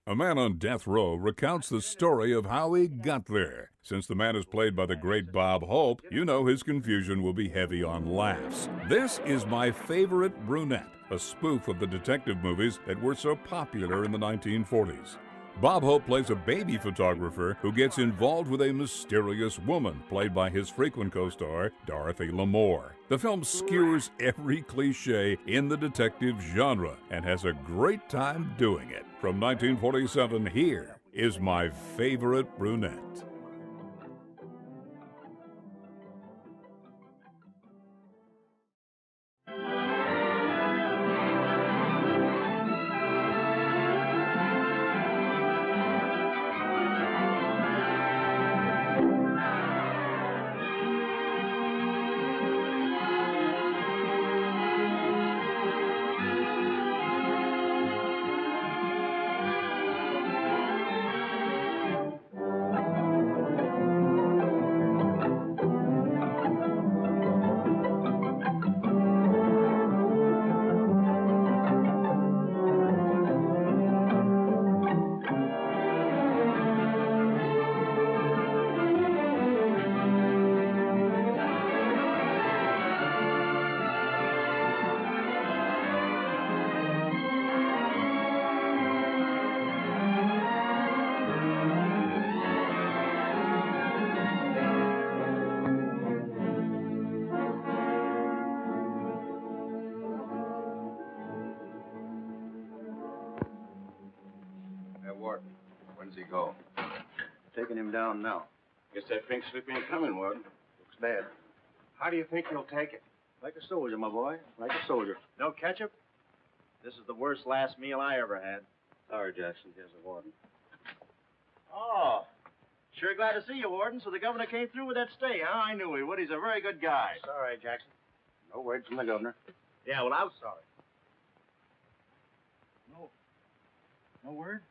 A man on death row recounts the story of how he got there. Since the man is played by the great Bob Hope, you know his confusion will be heavy on laughs. This is My Favorite Brunette, a spoof of the detective movies that were so popular in the 1940s. Bob Hope plays a baby photographer who gets involved with a mysterious woman played by his frequent co-star, Dorothy Lamour. The film skewers every cliche in the detective genre and has a great time doing it. From 1947, here is My Favorite Brunette. When's he go? Taking him down now. Guess that pink slip ain't coming, Warden. Looks bad. How do you think he'll take it? Like a soldier, my boy. Like a soldier. No ketchup? This is the worst last meal I ever had. Sorry, Jackson. Here's the warden. Oh, sure glad to see you, Warden. So the governor came through with that stay, huh? I knew he would. He's a very good guy. Sorry, Jackson. No word from the governor. Yeah, well, I was sorry. No word?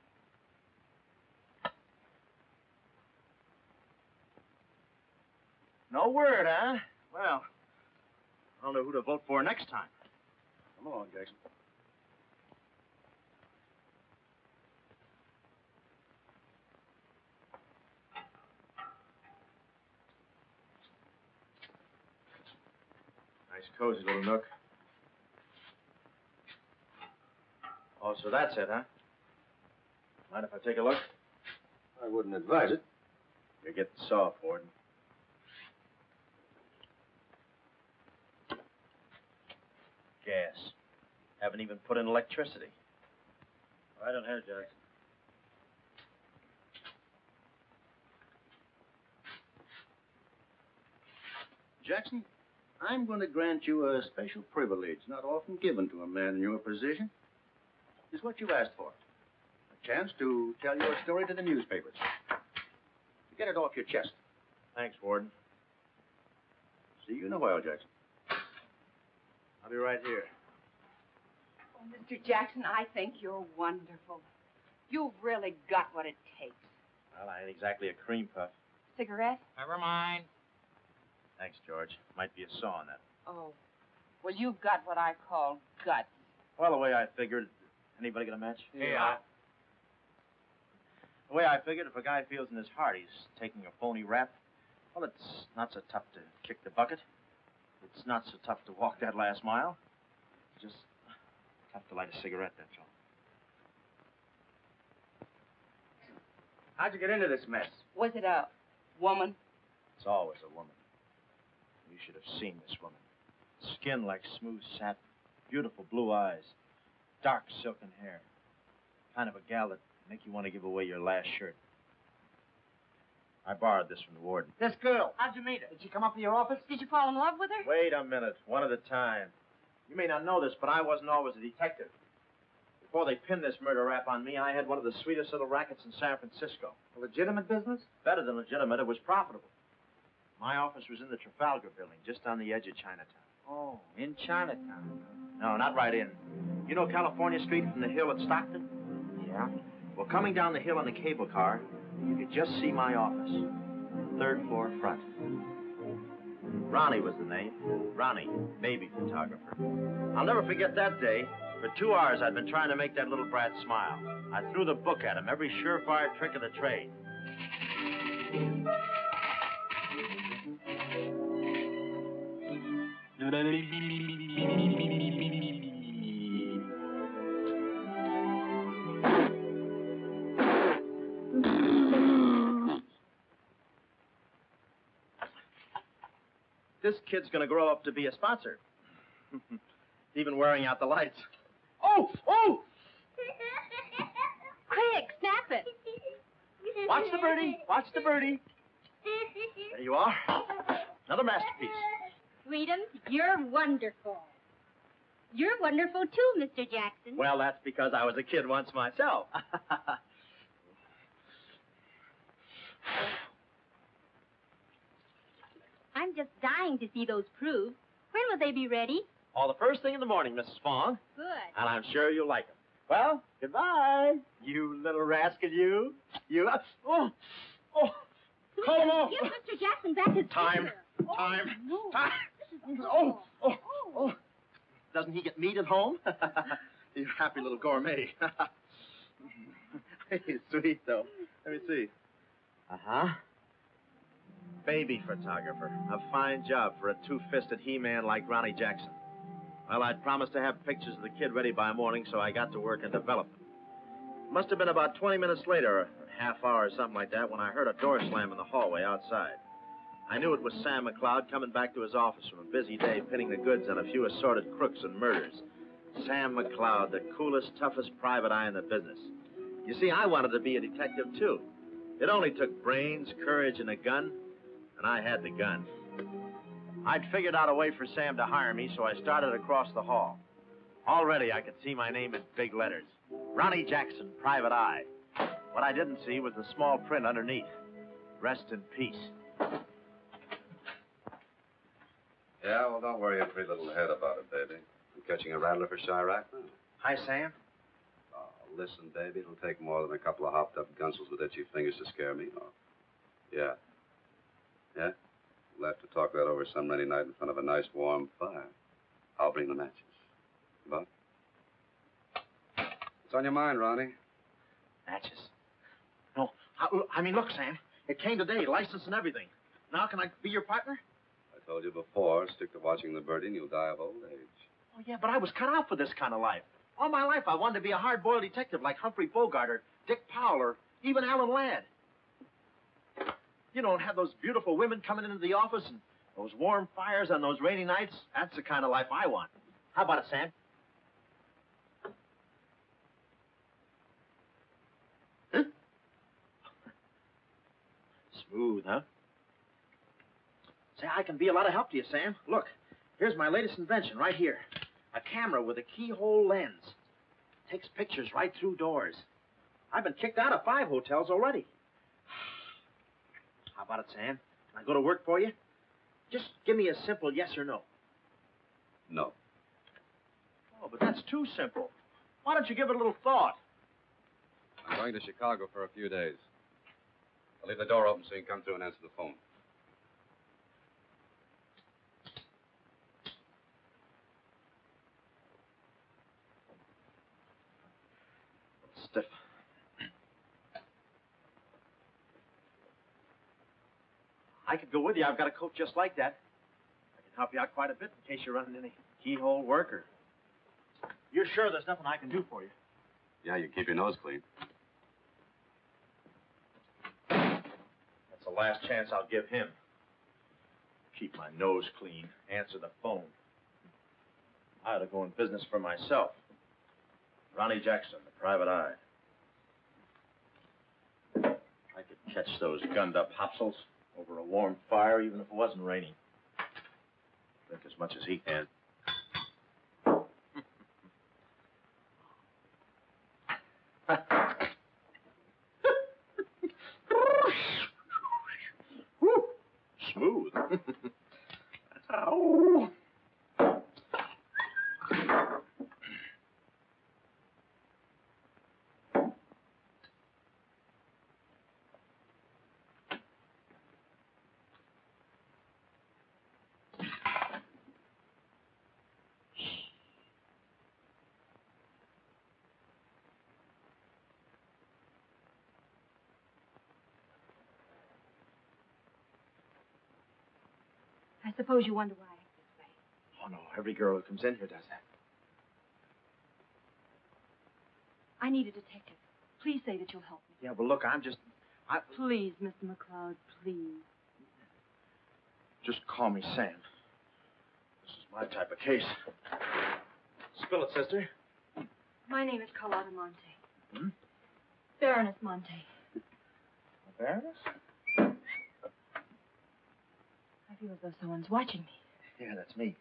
No word, huh? Well, I don't know who to vote for next time. Come along, Jackson. Nice, cozy little nook. Oh, so that's it, huh? Mind if I take a look? I wouldn't advise it. You're getting soft, Warden. Gas. Haven't even put in electricity. Right on here, Jackson. Jackson, I'm going to grant you a special privilege not often given to a man in your position. It's what you asked for. A chance to tell your story to the newspapers. To get it off your chest. Thanks, Warden. See you in a while, Jackson. I'll be right here. Oh, Mr. Jackson, I think you're wonderful. You've really got what it takes. Well, I ain't exactly a cream puff. Cigarette? Never mind. Thanks, George. Might be a saw on that. Oh. Well, you've got what I call guts. Well, the way I figured... Anybody got a match? Yeah. The way I figured, if a guy feels in his heart he's taking a phony rap, well, it's not so tough to kick the bucket. It's not so tough to walk that last mile. It's just tough to light a cigarette, that's all. How'd you get into this mess? Was it a woman? It's always a woman. You should have seen this woman. Skin like smooth satin, beautiful blue eyes, dark silken hair. Kind of a gal that'd make you want to give away your last shirt. I borrowed this from the warden. This girl, how'd you meet her? Did she come up to your office? Did you fall in love with her? Wait a minute, one at a time. You may not know this, but I wasn't always a detective. Before they pinned this murder rap on me, I had one of the sweetest little rackets in San Francisco. A legitimate business? Better than legitimate, it was profitable. My office was in the Trafalgar building, just on the edge of Chinatown. Oh, in Chinatown. No, not right in. You know California Street from the hill at Stockton? Yeah? Well, coming down the hill in the cable car, you could just see my office. Third floor front. Ronnie was the name. Ronnie, baby photographer. I'll never forget that day. For 2 hours, I'd been trying to make that little brat smile. I threw the book at him, every surefire trick of the trade. This kid's gonna grow up to be a sponsor. Even wearing out the lights. Oh! Oh! Quick, snap it. Watch the birdie. Watch the birdie. There you are. Another masterpiece. Freedom, you're wonderful. You're wonderful too, Mr. Jackson. Well, that's because I was a kid once myself. I'm just dying to see those proofs. When will they be ready? All the first thing in the morning, Mrs. Fong. Good. And I'm sure you'll like them. Well, goodbye. You little rascal, you. You. Oh. Oh. Call him off. Give Mr. Jackson back his Time. finger. Time. No. Time. Oh. Oh. Oh. Doesn't he get meat at home? You happy little gourmet. He's sweet, though. Let me see. Uh-huh. Baby photographer. A fine job for a two-fisted he-man like Ronnie Jackson. Well, I'd promised to have pictures of the kid ready by morning, so I got to work and developed them. Must have been about 20 minutes later, a half hour or something like that, when I heard a door slam in the hallway outside. I knew it was Sam McLeod coming back to his office from a busy day pinning the goods on a few assorted crooks and murders. Sam McLeod, the coolest, toughest private eye in the business. You see, I wanted to be a detective, too. It only took brains, courage, and a gun, and I had the gun. I'd figured out a way for Sam to hire me, so I started across the hall. Already, I could see my name in big letters. Ronnie Jackson, private eye. What I didn't see was the small print underneath. Rest in peace. Yeah, well, don't worry your pretty little head about it, baby. I'm catching a rattler for Chirac now. Hi, Sam. Oh, listen, baby, it'll take more than a couple of hopped-up gunsels with itchy fingers to scare me. Oh. Yeah. Yeah? We'll have to talk that over some rainy night in front of a nice warm fire. I'll bring the matches. But what's on your mind, Ronnie? Matches. No, I mean, look, Sam. It came today, license and everything. Now can I be your partner? I told you before, stick to watching the birdie and you'll die of old age. Oh, yeah, but I was cut out for this kind of life. All my life I wanted to be a hard-boiled detective like Humphrey Bogart or Dick Powell or even Alan Ladd. You don't have those beautiful women coming into the office and those warm fires on those rainy nights. That's the kind of life I want. How about it, Sam? Huh? Smooth, huh? Say, I can be a lot of help to you, Sam. Look, here's my latest invention right here. A camera with a keyhole lens. Takes pictures right through doors. I've been kicked out of 5 hotels already. How about it, Sam? Can I go to work for you? Just give me a simple yes or no. No. Oh, but that's too simple. Why don't you give it a little thought? I'm going to Chicago for a few days. I'll leave the door open so you can come through and answer the phone. Stiff. I could go with you. I've got a coat just like that. I can help you out quite a bit in case you're running any keyhole work or... You're sure there's nothing I can do for you? Yeah, you keep your nose clean. That's the last chance I'll give him. Keep my nose clean. Answer the phone. I ought to go in business for myself. Ronnie Jackson, the private eye. I could catch those gunned-up hopsels over a warm fire, even if it wasn't raining. Drink as much as he can. Woo. Smooth. Ow. suppose you wonder why I act this way. Oh, no. Every girl who comes in here does that. I need a detective. Please say that you'll help me. Yeah, well, look, Please, Mr. McLeod, please. Just call me Sam. This is my type of case. Spill it, sister. My name is Carlotta Monte. Hmm? Baroness Monte. A baroness? I feel as though someone's watching me. Yeah, that's me.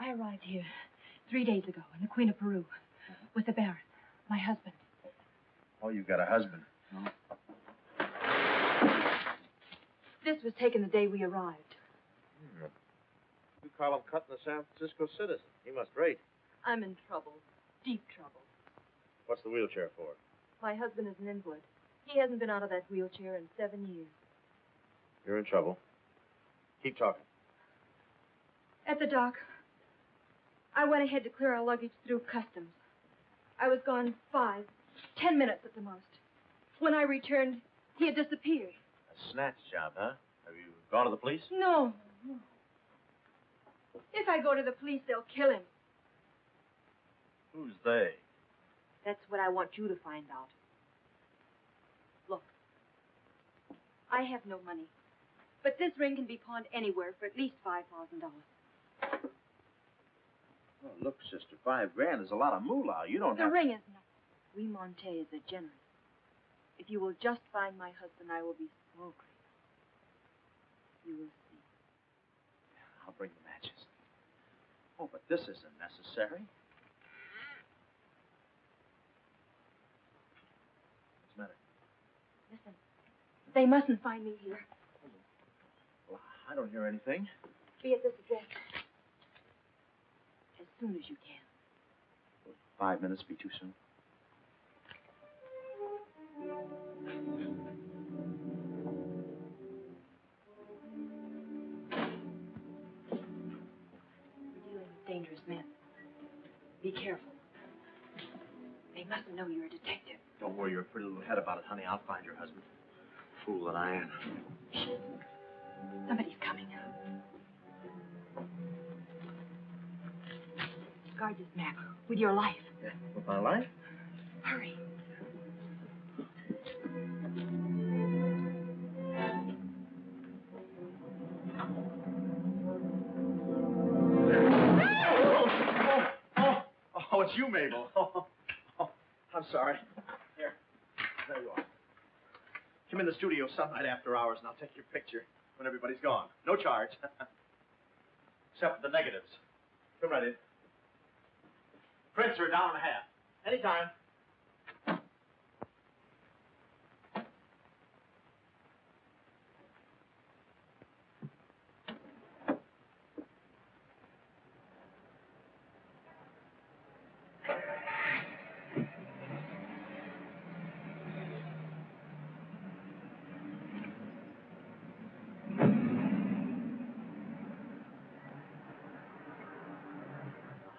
I arrived here 3 days ago in the Queen of Peru with the Baron, my husband. Oh, you've got a husband. No. This was taken the day we arrived. You call him cutting a San Francisco citizen. He must rate. I'm in trouble. Deep trouble. What's the wheelchair for? My husband is an invalid. He hasn't been out of that wheelchair in 7 years. You're in trouble. Keep talking. At the dock, I went ahead to clear our luggage through customs. I was gone 5, 10 minutes at the most. When I returned, he had disappeared. A snatch job, huh? Have you gone to the police? No. If I go to the police, they'll kill him. Who's they? That's what I want you to find out. Look, I have no money, but this ring can be pawned anywhere for at least $5,000. Oh, look, sister, $5 grand is a lot of moolah. You don't The have... ring is nothing. We Montes are generous. If you will just find my husband, I will be so grateful. You will see. I'll bring the matches. Oh, but this isn't necessary. What's the matter? Listen, they mustn't find me here. Well, I don't hear anything. Be at this address. As soon as you can. 5 minutes be too soon? We're dealing with dangerous men. Be careful. They mustn't know you're a detective. Don't worry your pretty little head about it, honey. I'll find your husband. Fool that I am. Somebody's coming. Guard this map with your life. Yeah, with my life? Hurry. Oh, it's you, Mabel. Oh, I'm sorry. Here. There you are. Come in the studio some night after hours, and I'll take your picture when everybody's gone. No charge. Except for the negatives. Come right in. Prints are $1.50. Anytime.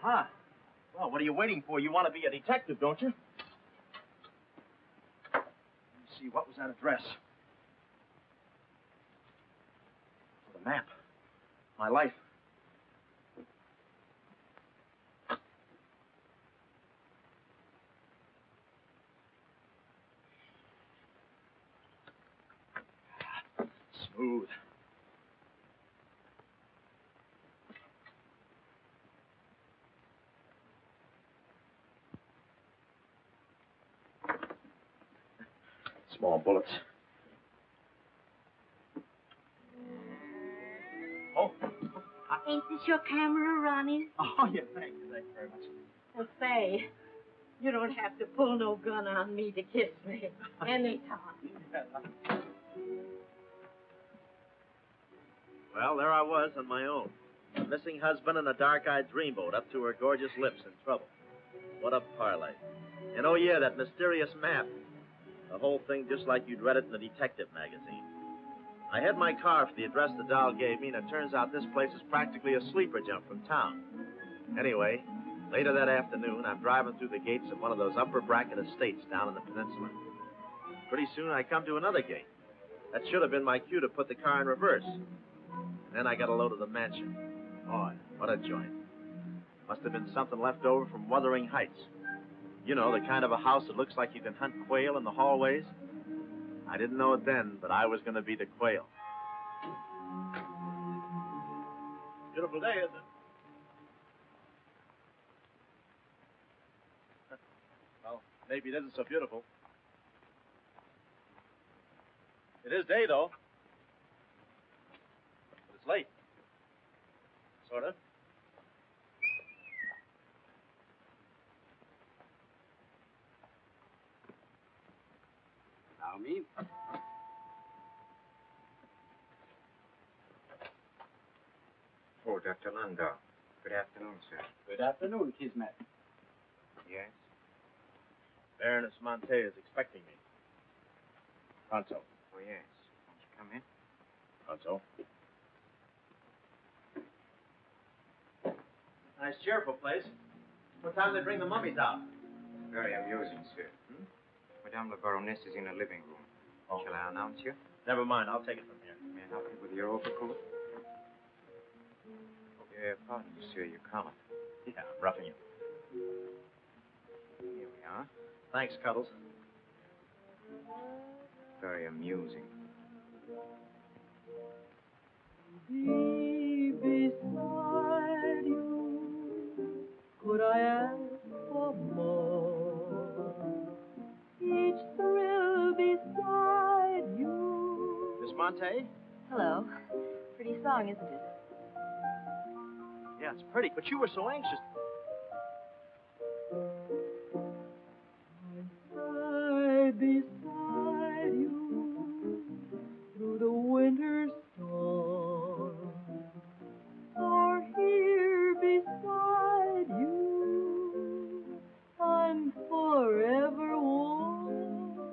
Huh. Well, what are you waiting for? You want to be a detective, don't you? Let me see, what was that address? The map. My life. Smooth. Small bullets. Oh. Ain't this your camera, Ronnie? Oh, yeah, thank you very much. Well, say, you don't have to pull no gun on me to kiss me. Anytime. Well, there I was on my own. A missing husband and a dark-eyed dreamboat up to her gorgeous lips in trouble. What a parlay. And oh, yeah, that mysterious map. The whole thing just like you'd read it in the detective magazine. I had my car for the address the doll gave me, and it turns out this place is practically a sleeper jump from town. Anyway, later that afternoon, I'm driving through the gates of one of those upper bracket estates down in the peninsula. Pretty soon, I come to another gate. That should have been my cue to put the car in reverse. Then I got a load of the mansion. Boy, what a joint. Must have been something left over from Wuthering Heights. You know, the kind of a house that looks like you can hunt quail in the hallways. I didn't know it then, but I was going to be the quail. Beautiful day, isn't it? Well, maybe it isn't so beautiful. It is day, though. But it's late. Sort of. Allow me. Oh, Dr. Landau. Good afternoon, sir. Good afternoon, Kismet. Yes? Baroness Monte is expecting me. Pronto. Oh, yes. Won't you come in? Pronto. Nice, cheerful place. What time do they bring the mummies out? Very amusing, sir. Madame la Baroness is in the living room. Oh. Shall I announce you? Never mind, I'll take it from here. May I help you with your overcoat? Pardon me, sir, your collar. Yeah, I'm roughing you. Here we are. Thanks, Cuddles. Very amusing. Be beside you, could I ask for more? Each thrill beside you. Miss Monte? Hello. Pretty song, isn't it? Yeah, it's pretty, but you were so anxious. I beside you through the winter storm, or here beside you, I'm forever warm.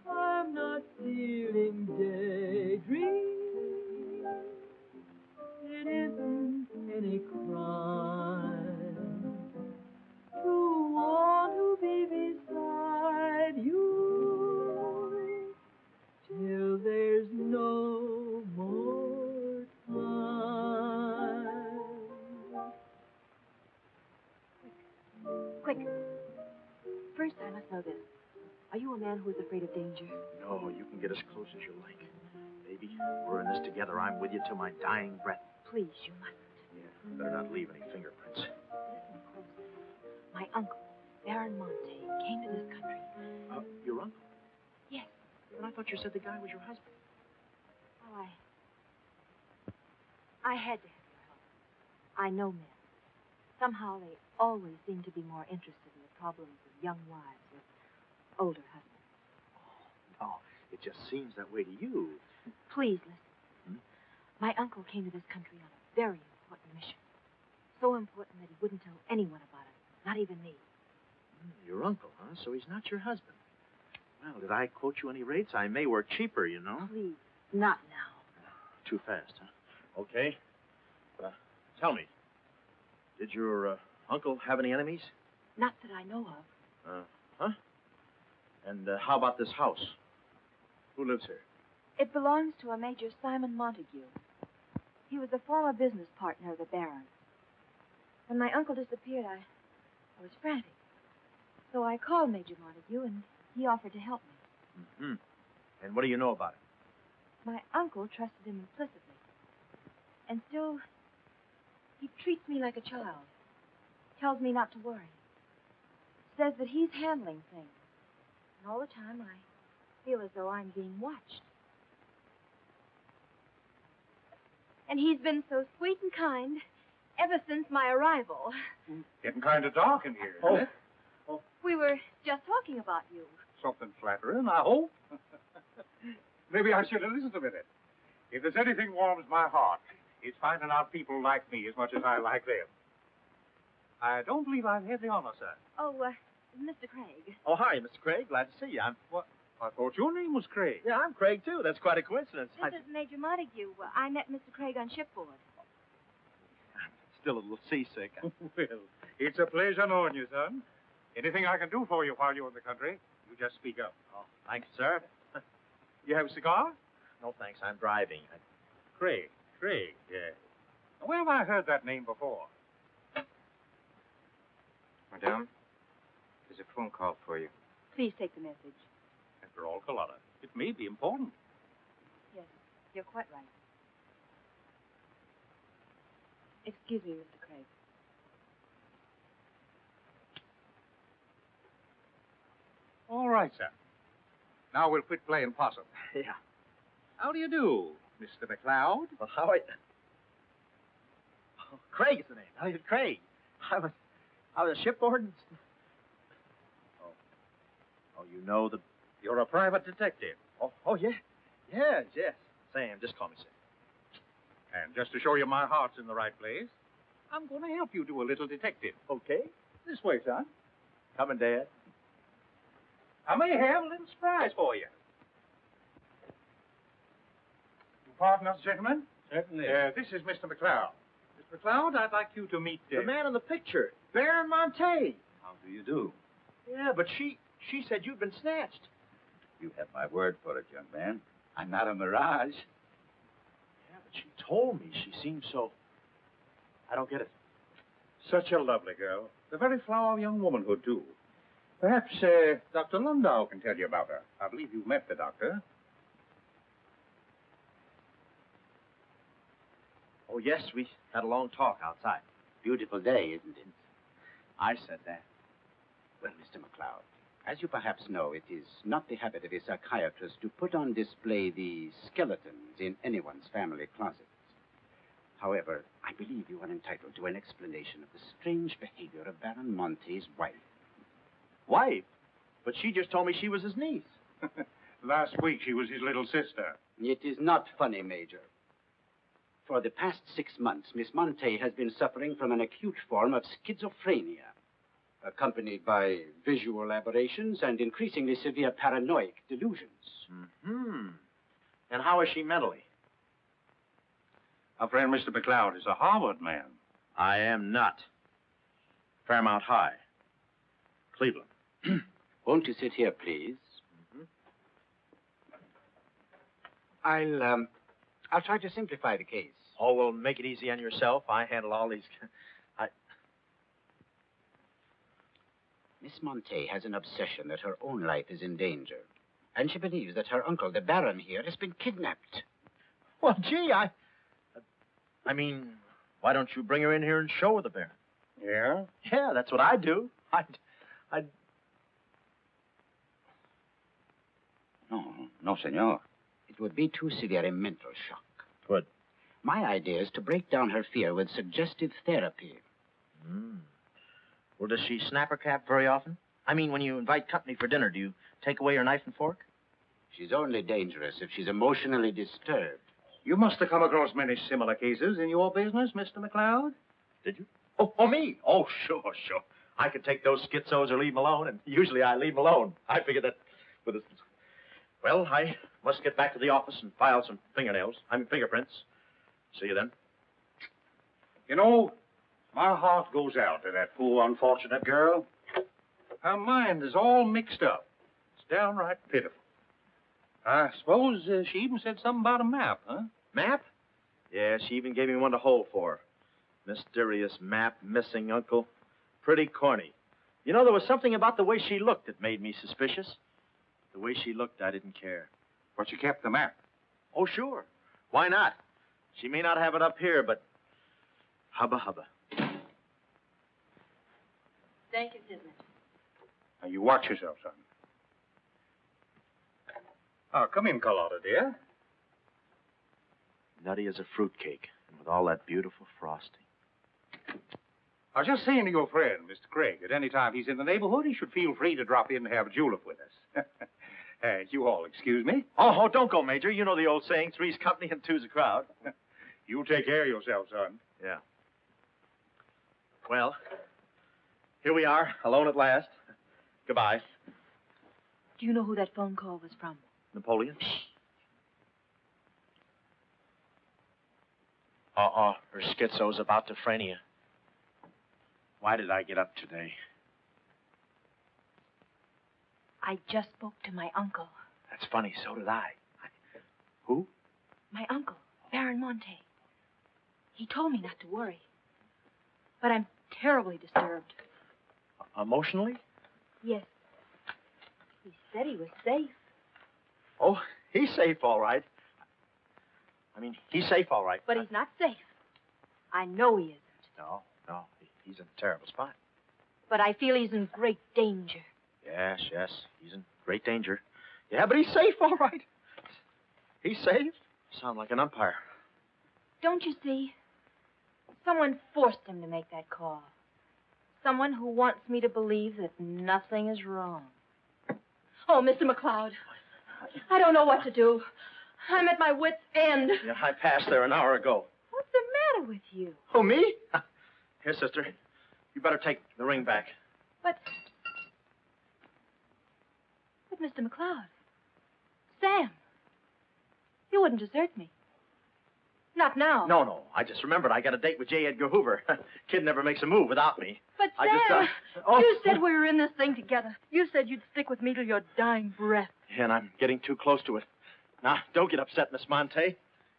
I'm not feeling daydream. It isn't any crime to want to be beside you till there's no more time. Quick. First, I must know this. Are you a man who is afraid of danger? No, you can get as close as you like. Baby, we're in this together. I'm with you till my dying breath. Please, you mustn't. Yeah, better not leave any fingerprints. Listen closely. My uncle, Baron Monte, came to this country. Your uncle? Yes. But I thought you said the guy was your husband. Oh, I had to have your help. I know men. Somehow they always seem to be more interested in the problems of young wives with older husbands. Oh, no. It just seems that way to you. Please listen. My uncle came to this country on a very important mission. So important that he wouldn't tell anyone about it, not even me. Your uncle, huh? So he's not your husband. Well, did I quote you any rates? I may work cheaper, you know. Please, not now. Too fast, huh? Okay. Tell me, did your uncle have any enemies? Not that I know of. Huh? And how about this house? Who lives here? It belongs to a Major Simon Montague. He was a former business partner of the Baron. When my uncle disappeared, I was frantic. So I called Major Montague, and he offered to help me. Mm-hmm. And what do you know about it? My uncle trusted him implicitly. And still, he treats me like a child. Tells me not to worry. Says that he's handling things. And all the time, I feel as though I'm being watched. And he's been so sweet and kind ever since my arrival. Getting kind of dark in here, isn't it? We were just talking about you. Something flattering, I hope. Maybe I should have listened a minute. If there's anything warms my heart, it's finding out people like me as much as I like them. I don't believe I've had the honor, sir. Oh, Mr. Craig. Oh, hi, Mr. Craig. Glad to see you. What? I thought your name was Craig. Yeah, I'm Craig, too. That's quite a coincidence. This is Major Montague. I met Mr. Craig on shipboard. Still a little seasick. Well, it's a pleasure knowing you, son. Anything I can do for you while you're in the country, you just speak up. Oh, thank you, sir. You have a cigar? No, thanks. I'm driving. Craig, yeah. Where have I heard that name before? Madame, there's a phone call for you. Please take the message. After all, Carlotta, it may be important. Yes, you're quite right. Excuse me, Mr. Craig. All right, sir. Now we'll quit playing possum. Yeah. How do you do, Mr. McLeod? Well, how are you? Oh, Craig is the name. Elliott Craig. I was shipboard. Oh, you know the... You're a private detective. Oh, yeah. Yes. Sam, just call me Sam. And just to show you my heart's in the right place, I'm going to help you do a little detective. Okay. This way, son. Coming, Dad. I may have a little surprise for you. You pardon us, gentlemen? Certainly. This is Mr. McLeod. Mr. McLeod, I'd like you to meet... The man in the picture. Baron Monte. How do you do? Yeah, but she said you'd been snatched. You have my word for it, young man. I'm not a mirage. Yeah, but she told me. She seemed so... I don't get it. Such a lovely girl. The very flower of young womanhood, too. Perhaps Dr. Lundau can tell you about her. I believe you've met the doctor. Oh, yes, we had a long talk outside. Beautiful day, isn't it? I said that. Well, Mr. McLeod, as you perhaps know, it is not the habit of a psychiatrist to put on display the skeletons in anyone's family closets. However, I believe you are entitled to an explanation of the strange behavior of Baron Monte's wife. Wife? But she just told me she was his niece. Last week, she was his little sister. It is not funny, Major. For the past 6 months, Miss Monte has been suffering from an acute form of schizophrenia, accompanied by visual aberrations and increasingly severe paranoid delusions. Mm-hmm. And how is she mentally? Our friend Mr. McLeod is a Harvard man. I am not. Fairmount High. Cleveland. Won't you sit here, please? Mm-hmm. I'll try to simplify the case. Oh, well, make it easy on yourself. I handle all these... Miss Monte has an obsession that her own life is in danger. And she believes that her uncle, the Baron here, has been kidnapped. Well, gee, I mean, why don't you bring her in here and show her the Baron? Yeah? Yeah, that's what I'd do. No, senor. It would be too severe a mental shock. Good. My idea is to break down her fear with suggestive therapy. Well, does she snap her cap very often? I mean, when you invite company for dinner, do you take away her knife and fork? She's only dangerous if she's emotionally disturbed. You must have come across many similar cases in your business, Mr. McLeod. Did you? Oh, me? Oh, sure. I could take those schizos or leave them alone, and usually I leave them alone. I figure that with a... Well, I must get back to the office and file some fingernails. Fingerprints. See you then. You know, my heart goes out to that poor, unfortunate girl. Her mind is all mixed up. It's downright pitiful. I suppose she even said something about a map, huh? Map? Yeah, she even gave me one to hold for her. Mysterious map, missing uncle. Pretty corny. You know, there was something about the way she looked that made me suspicious. The way she looked, I didn't care. But you kept the map. Oh, sure. Why not? She may not have it up here, but... Hubba. Thank you, Sidney. Now, you watch yourself, son. Oh, come in, Carlotta, dear. Nutty as a fruitcake, and with all that beautiful frosting. I was just saying to your friend, Mr. Craig, at any time he's in the neighborhood, he should feel free to drop in and have a julep with us. You all excuse me. Oh, don't go, Major. You know the old saying, three's company and two's a crowd. You take care of yourself, son. Yeah. Well, here we are, alone at last. Goodbye. Do you know who that phone call was from? Napoleon? Her schizo's about to phrenia. Why did I get up today? I just spoke to my uncle. That's funny, so did I. Who? My uncle, Baron Monte. He told me not to worry. But I'm terribly disturbed. Emotionally? Yes. He said he was safe. Oh, he's safe, all right. I mean, he's safe, all right. But he's not safe. I know he isn't. No. He's in a terrible spot. But I feel he's in great danger. Yes. He's in great danger. Yeah, but he's safe, all right. He's safe. Sound like an umpire. Don't you see? Someone forced him to make that call. Someone who wants me to believe that nothing is wrong. Oh, Mr. McLeod, I don't know what to do. I'm at my wit's end. Yeah, I passed there an hour ago. What's the matter with you? Oh, me? Here, sister. You better take the ring back. But Mr. McLeod, Sam, you wouldn't desert me. Not now. No. I just remembered I got a date with J. Edgar Hoover. Kid never makes a move without me. But Sam, you said we were in this thing together. You said you'd stick with me till your dying breath. Yeah, and I'm getting too close to it. Now, don't get upset, Miss Monte.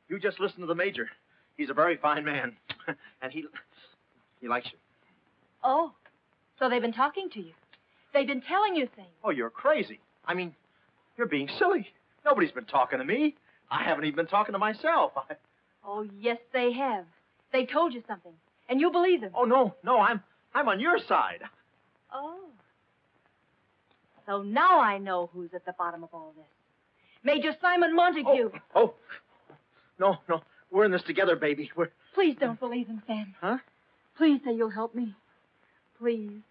You just listen to the Major. He's a very fine man. And he likes you. Oh, so they've been talking to you. They've been telling you things. Oh, you're crazy. I mean, you're being silly. Nobody's been talking to me. I haven't even been talking to myself. Oh, yes, they have. They told you something, and you believe them. Oh, no, I'm on your side. Oh. So now I know who's at the bottom of all this. Major Simon Montague. Oh. No, we're in this together, baby. Please don't believe him, Sam. Huh? Please say you'll help me. Please.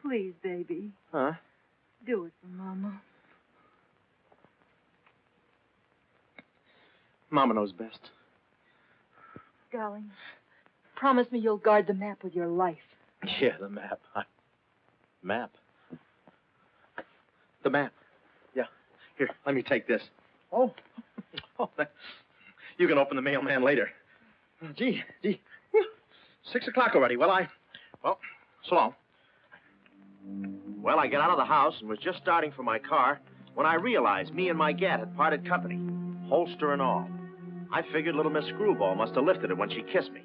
Please, baby. Huh? Do it for Mama. Mama knows best. Darling, promise me you'll guard the map with your life. Yeah, the map. Map? The map. Yeah. Here, let me take this. Oh, you can open the mailman later. Gee. 6 o'clock already. Well, so long. Well, I got out of the house and was just starting for my car when I realized me and my gat had parted company, holster and all. I figured little Miss Screwball must have lifted it when she kissed me.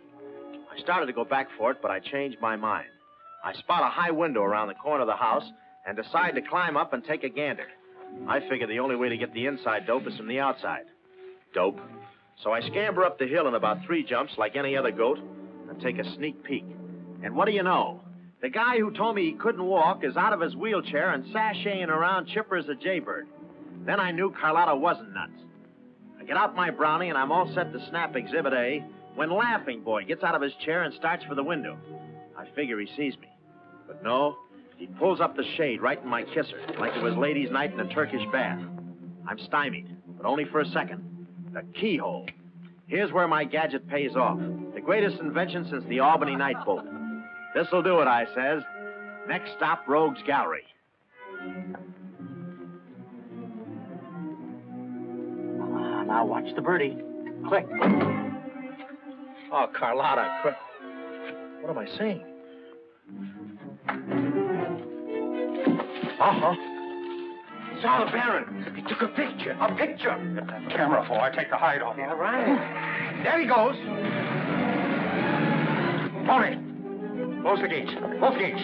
I started to go back for it, but I changed my mind. I spot a high window around the corner of the house and decide to climb up and take a gander. I figure the only way to get the inside dope is from the outside. Dope. So I scamper up the hill in about 3 jumps like any other goat and take a sneak peek. And what do you know? The guy who told me he couldn't walk is out of his wheelchair and sashaying around chipper as a jaybird. Then I knew Carlotta wasn't nuts. I get out my brownie and I'm all set to snap Exhibit A when Laughing Boy gets out of his chair and starts for the window. I figure he sees me. But no, he pulls up the shade right in my kisser, like it was ladies' night in a Turkish bath. I'm stymied, but only for a second. The keyhole. Here's where my gadget pays off. The greatest invention since the Albany night boat. This'll do it, I says. Next stop, Rogue's Gallery. Now watch the birdie. Click. Oh, Carlotta, quick. What am I saying? Uh-huh. Saw the Baron. He took a picture. A picture? Get that camera for. I take the hide off. All right. There he goes. Tony, close the gates. Both gates.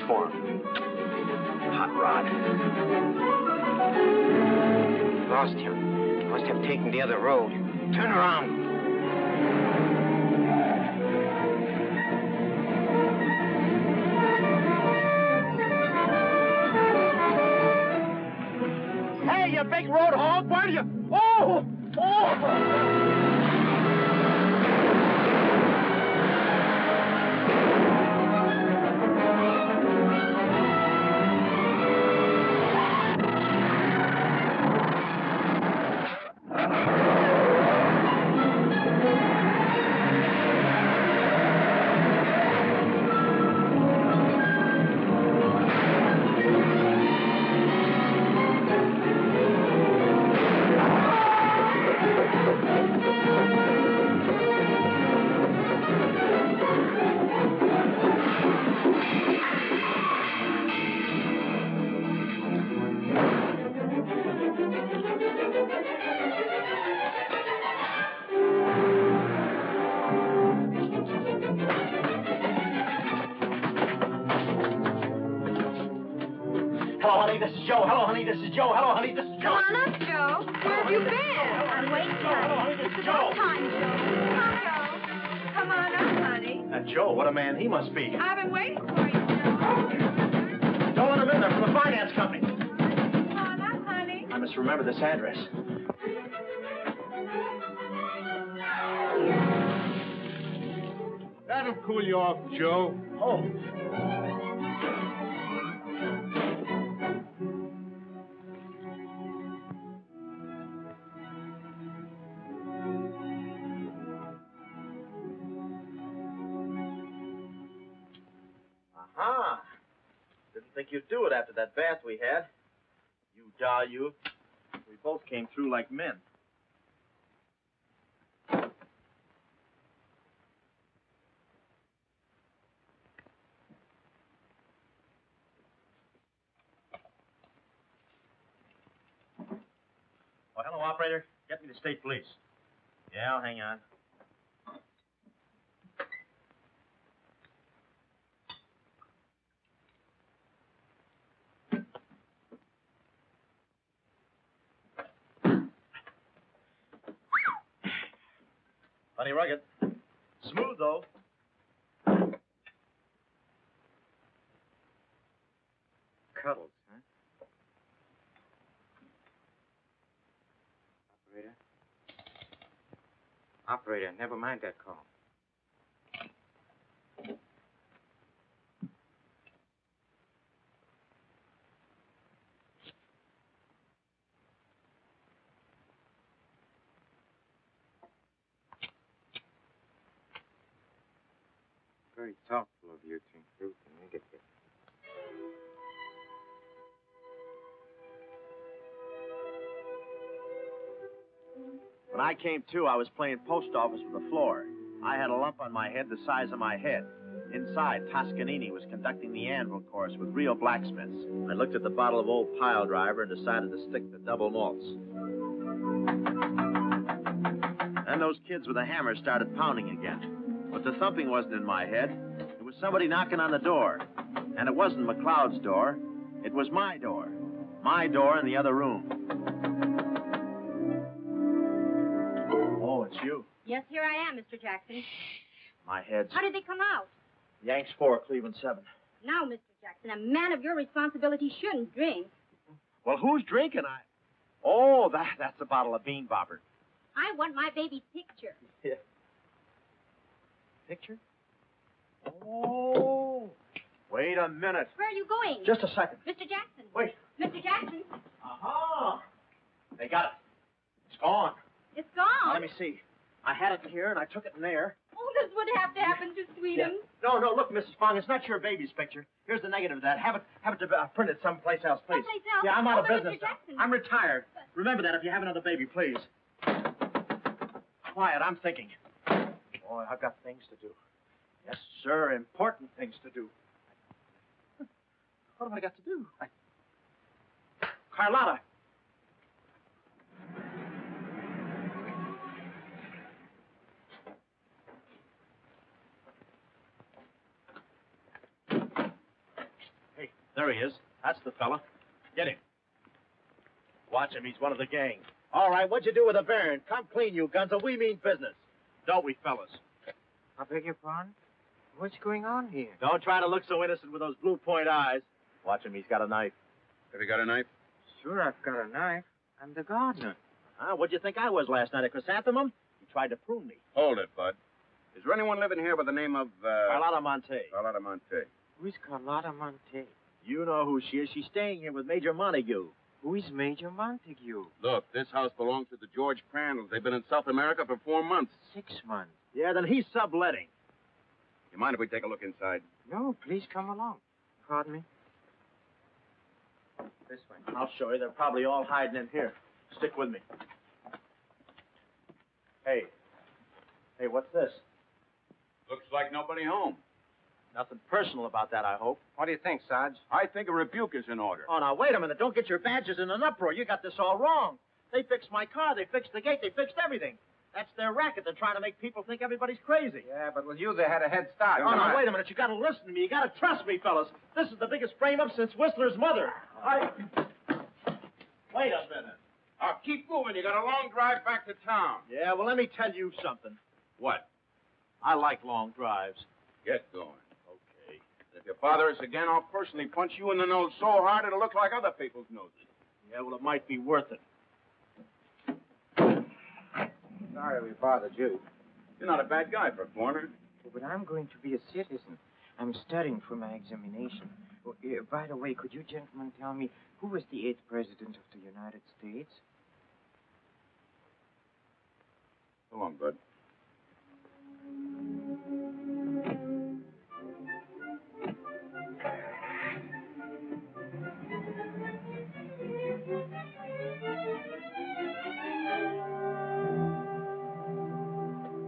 For him. Hot rod. lost him. He must have taken the other road. Turn around. Hey, you big road hog, where do you... Oh! Oh! Hello, honey, this is Joe. Hello, honey, this is Joe. Hello, honey, this is Joe. Come on up, Joe. Where have you been? I'm waiting, honey. It's about time, Joe. Come on, Joe. Come on up, honey. Joe, what a man he must be. I've been waiting for you, Joe. Don't let him in there from the finance company. Come on up, honey. I must remember this address. That'll cool you off, Joe. Oh. Aha. Didn't think you'd do it after that bath we had. You doll, you. We both came through like men. Oh, hello, operator. Get me to state police. Yeah, I'll hang on. Funny rugged. Smooth, though. Cuddles, huh? Operator? Operator, never mind that call. Very thoughtful of you to include the negative. When I came to, I was playing post office with the floor. I had a lump on my head the size of my head. Inside, Toscanini was conducting the anvil course with real blacksmiths. I looked at the bottle of old pile driver and decided to stick to double malts. Then those kids with a hammer started pounding again. But the thumping wasn't in my head. It was somebody knocking on the door. And it wasn't McLeod's door. It was my door. My door in the other room. Oh, it's you. Yes, here I am, Mr. Jackson. My head's... How did they come out? Yanks 4, Cleveland 7. Now, Mr. Jackson, a man of your responsibility shouldn't drink. Well, who's drinking? Oh, that's a bottle of Bean Bobber. I want my baby's picture. Yeah. Picture? Oh. Wait a minute. Where are you going? Just a second. Mr. Jackson. Wait. Mr. Jackson. Aha. They got it. It's gone. It's gone. Now, let me see. I had it in here, and I took it in there. Oh, this would have to happen to Sweetums. Yeah. No, look, Mrs. Fong, it's not your baby's picture. Here's the negative of that. Have it printed someplace else, please. Someplace else? Yeah, I'm out of Mr. business. Jackson. I'm retired. Remember that if you have another baby, please. Quiet, I'm thinking. Boy, I've got things to do. Yes, sir, important things to do. What have I got to do? Carlotta. Hey, there he is. That's the fella. Get him. Watch him. He's one of the gang. All right, what'd you do with the Baron? Come clean, you Gunzel. We mean business. Don't we, fellas? I beg your pardon? What's going on here? Don't try to look so innocent with those blue point eyes. Watch him. He's got a knife. Have you got a knife? Sure, I've got a knife. I'm the gardener. Huh? What'd you think I was last night, a chrysanthemum? He tried to prune me. Hold it, Bud. Is there anyone living here by the name of, Carlotta Monte. Carlotta Monte? Who is Carlotta Monte? You know who she is. She's staying here with Major Montague. Who is Major Montague? Look, this house belongs to the George Crandalls. They've been in South America for 4 months. 6 months. Yeah, then he's subletting. You mind if we take a look inside? No, please come along. Pardon me? This way. I'll show you. They're probably all hiding in here. Stick with me. Hey, what's this? Looks like nobody home. Nothing personal about that, I hope. What do you think, Sarge? I think a rebuke is in order. Oh, now, wait a minute. Don't get your badges in an uproar. You got this all wrong. They fixed my car. They fixed the gate. They fixed everything. That's their racket. They're trying to make people think everybody's crazy. Yeah, but with you, they had a head start. Oh, now, wait a minute. You got to listen to me. You got to trust me, fellas. This is the biggest frame-up since Whistler's mother. Wait a minute. Keep moving. You got a long drive back to town. Yeah, well, let me tell you something. What? I like long drives. Get going. Okay. If you bother us again, I'll personally punch you in the nose so hard it'll look like other people's noses. Yeah, well, it might be worth it. Sorry we bothered you. You're not a bad guy for a foreigner. Oh, but I'm going to be a citizen. I'm studying for my examination. Oh, by the way, could you gentlemen tell me who was the 8th president of the United States? So long, Bud.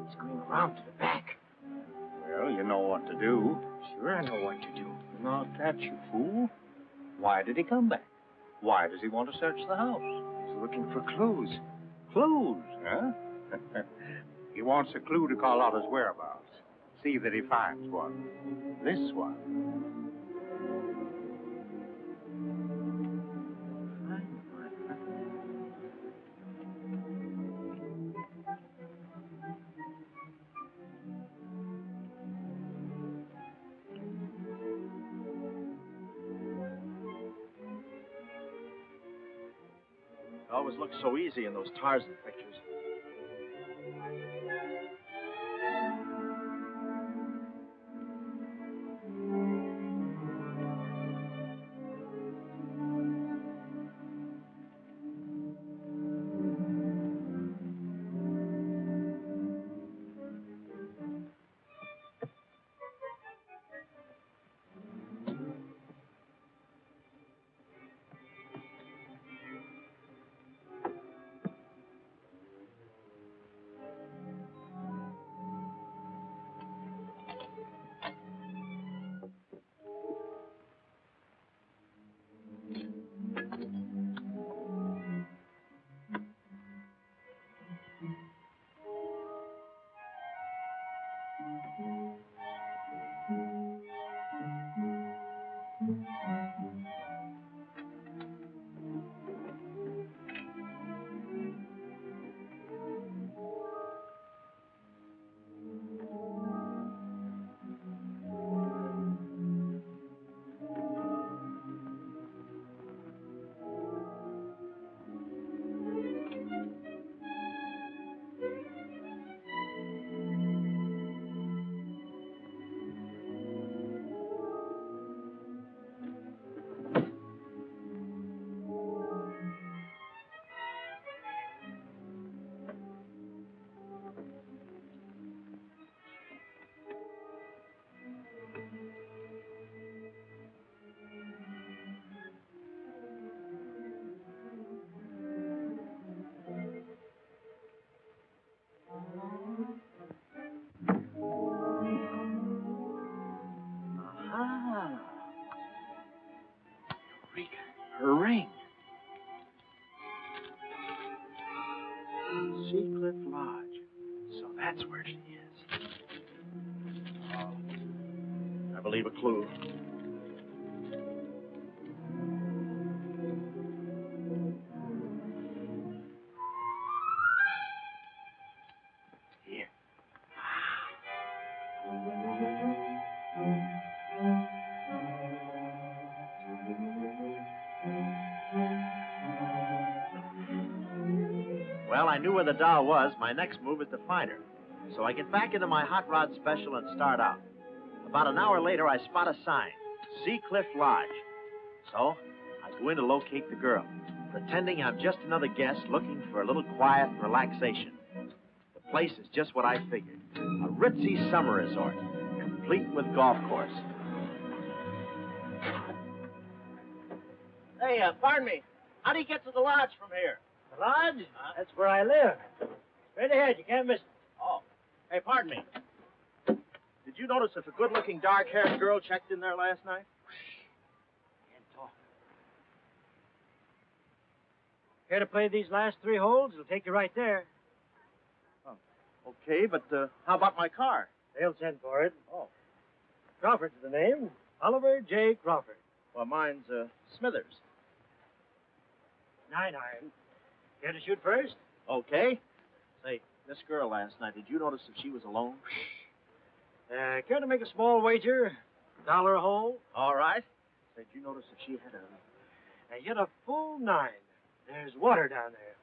He's going around to the back. Well, you know what to do. Sure, I know what to do. Not that, you fool. Why did he come back? Why does he want to search the house? He's looking for clues. Clues, huh? He wants a clue to Carlotta's whereabouts. See that he finds one. This one. It always looks so easy in those Tarzan pictures. Her ring. Seacliff Lodge. So that's where she is. Oh, I believe a clue. I knew where the doll was, my next move is to find her. So I get back into my hot rod special and start out. About an hour later, I spot a sign, Sea Cliff Lodge. So I go in to locate the girl, pretending I'm just another guest looking for a little quiet relaxation. The place is just what I figured, a ritzy summer resort, complete with golf course. Hey, pardon me. How do you get to the lodge from here? The lodge? That's where I live. Straight ahead, you can't miss it. Oh. Hey, pardon me. Did you notice if a good-looking, dark-haired girl checked in there last night? Can't talk. Care to play these last 3 holes? It'll take you right there. Oh, okay, but how about my car? They'll send for it. Oh. Crawford's the name. Oliver J. Crawford. Well, mine's Smithers. 9 iron. Care to shoot first? Okay. Say, this girl last night, did you notice if she was alone? Care to make a small wager? $1 a hole? All right. Say, did you notice if she had a... You get a full 9. There's water down there.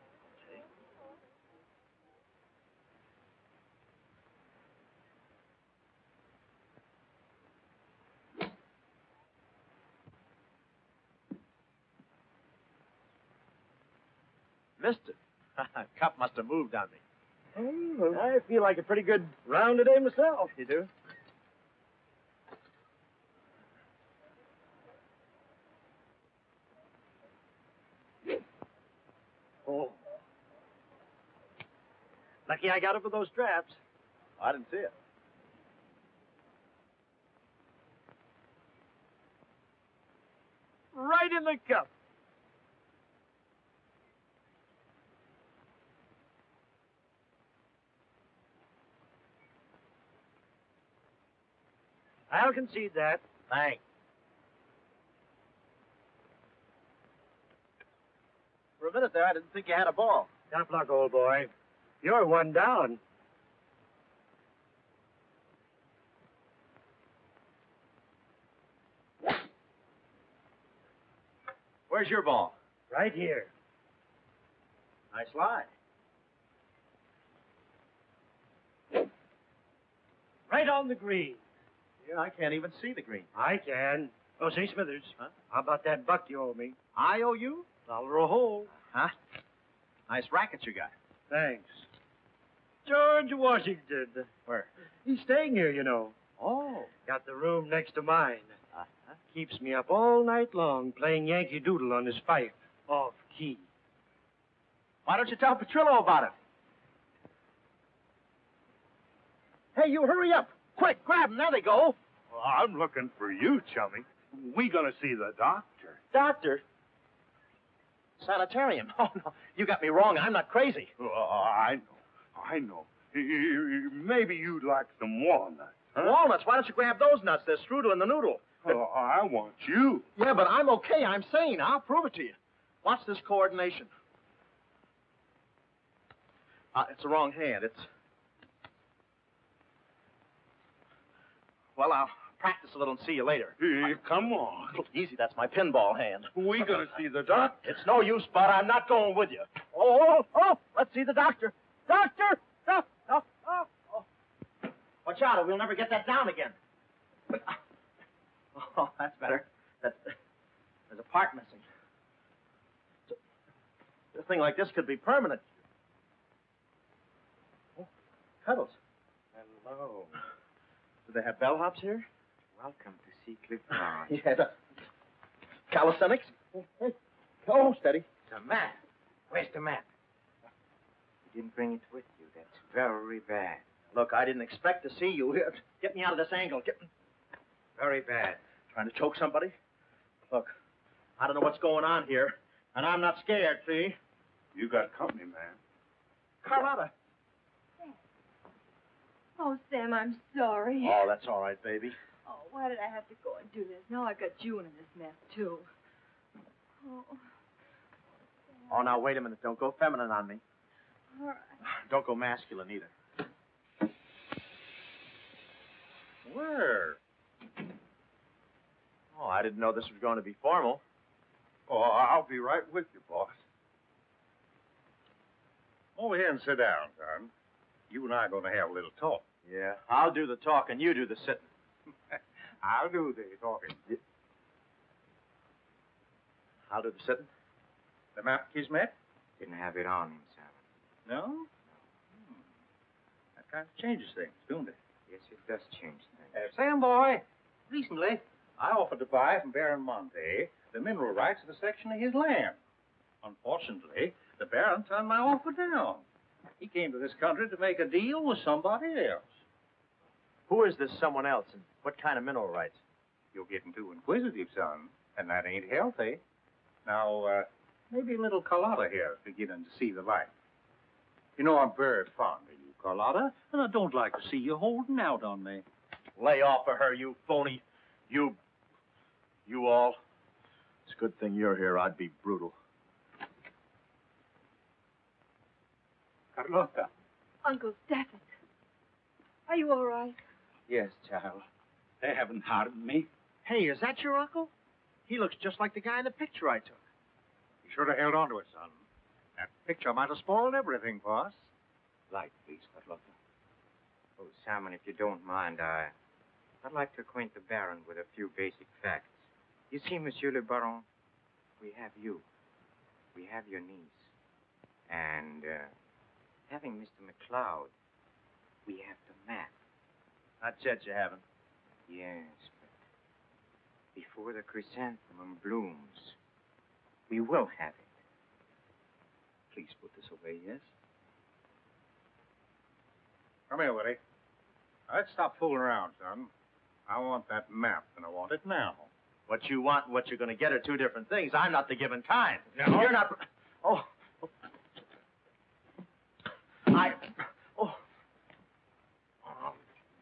Missed it. Cup must have moved on me. I feel like a pretty good round today myself. You do? Oh. Lucky I got up with those straps. I didn't see it. Right in the cup. I'll concede that. Thanks. For a minute there, I didn't think you had a ball. Tough luck, old boy. You're 1 down. Where's your ball? Right here. Nice lie. Right on the green. Yeah, I can't even see the green. I can. Oh, say, Smithers. Huh? How about that buck you owe me? I owe you? $1 a hole. Huh? Nice racket you got. Thanks. George Washington. Where? He's staying here, you know. Oh. Got the room next to mine. Uh-huh. Keeps me up all night long playing Yankee Doodle on his fife. Off key. Why don't you tell Petrillo about it? Hey, you hurry up. Quick, grab them. There they go. Well, I'm looking for you, chummy. We gonna see the doctor. Doctor? Sanitarium. Oh, no. You got me wrong. I'm not crazy. Oh, I know. Maybe you'd like some walnuts. Huh? Walnuts? Why don't you grab those nuts? They're strudel in the noodle. Oh, I want you. Yeah, but I'm okay. I'm sane. I'll prove it to you. Watch this coordination. It's the wrong hand. It's... Well, I'll practice a little and see you later. Hey, come on. Easy, that's my pinball hand. We gonna see the doctor. It's no use, Bud. I'm not going with you. Oh, let's see the doctor. Doctor! Oh. Watch out, or we'll never get that down again. Oh, that's better. There's a part missing. A thing like this could be permanent. Oh, Cuddles. Hello. Do they have bellhops here? Welcome to Sea Cliff Lodge. Yes. Calisthenics? Hey. Oh, steady. The map. Where's the map? You didn't bring it with you. That's very bad. Look, I didn't expect to see you here. Get me out of this angle. Very bad. Trying to choke somebody? Look, I don't know what's going on here, and I'm not scared, see? You got company, man. Carlotta. Oh, Sam, I'm sorry. Oh, that's all right, baby. Oh, why did I have to go and do this? Now I've got June in this mess, too. Oh. Oh, now, wait a minute. Don't go feminine on me. All right. Don't go masculine, either. Where? Oh, I didn't know this was going to be formal. Oh, I'll be right with you, boss. Over here and sit down, son. You and I are going to have a little talk. Yeah, I'll do the talking, you do the sitting. I'll do the talking. I'll do the sitting. The map, Kismet? Didn't have it on him, Sam. No? That kind of changes things, don't it? Yes, it does change things. Sam, boy, recently I offered to buy from Baron Monte the mineral rights of a section of his land. Unfortunately, the Baron turned my offer down. He came to this country to make a deal with somebody else. Who is this someone else, and what kind of mineral rights? You're getting too inquisitive, son, and that ain't healthy. Now, maybe a little Carlotta here is beginning to see the light. You know, I'm very fond of you, Carlotta, and I don't like to see you holding out on me. Lay off of her, you phony. You all. It's a good thing you're here. I'd be brutal. Carlotta. Uncle Stafford. Are you all right? Yes, child. They haven't harmed me. Hey, is that your uncle? He looks just like the guy in the picture I took. You should have held on to it, son. That picture might have spoiled everything for us. Light, please, Carlotta. Oh, Simon, if you don't mind, I'd like to acquaint the Baron with a few basic facts. You see, Monsieur le Baron, we have you. We have your niece. And, having Mr. McLeod, we have the map. Not yet, you haven't. Yes, but before the chrysanthemum blooms, we will have it. Please put this away, yes? Come here, Woody. Let's stop fooling around, son. I want that map, and I want it now. What you want and what you're going to get are two different things. I'm not the given kind. No. You're not... Oh.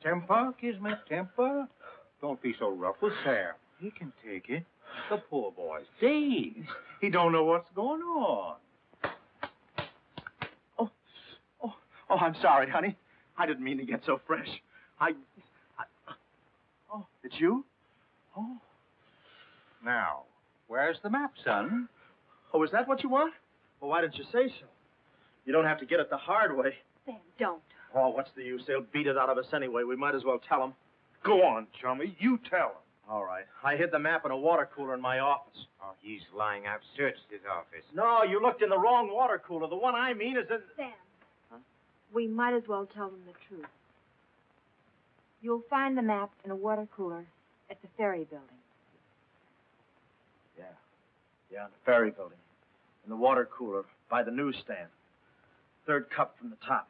Temper, Kismet, temper. Don't be so rough with Sam. He can take it. The poor boy's dazed. He don't know what's going on. Oh, I'm sorry, honey. I didn't mean to get so fresh. Oh, it's you? Oh. Now, where's the map, son? Oh, is that what you want? Well, why didn't you say so? You don't have to get it the hard way. Sam, don't. Oh, what's the use? They'll beat it out of us anyway. We might as well tell them. Go on, chummy. You tell him. All right. I hid the map in a water cooler in my office. Oh, he's lying. I've searched his office. No, you looked in the wrong water cooler. The one I mean is in... Sam, we might as well tell them the truth. You'll find the map in a water cooler at the ferry building. Yeah, in the ferry building. In the water cooler by the newsstand. Third cup from the top.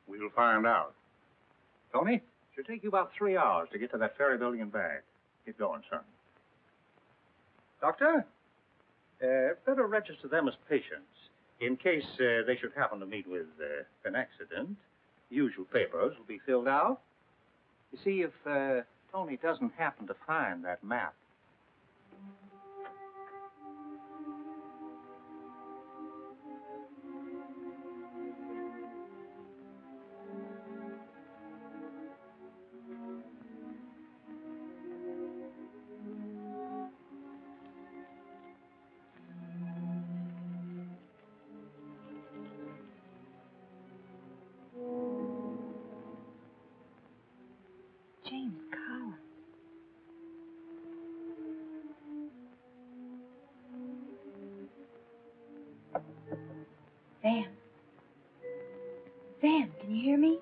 We'll find out. Tony, it'll take you about 3 hours to get to that ferry building and back. Get going, son. Doctor, better register them as patients. In case they should happen to meet with an accident, the usual papers will be filled out. You see, if Tony doesn't happen to find that map. James Collins. Sam. Sam, can you hear me?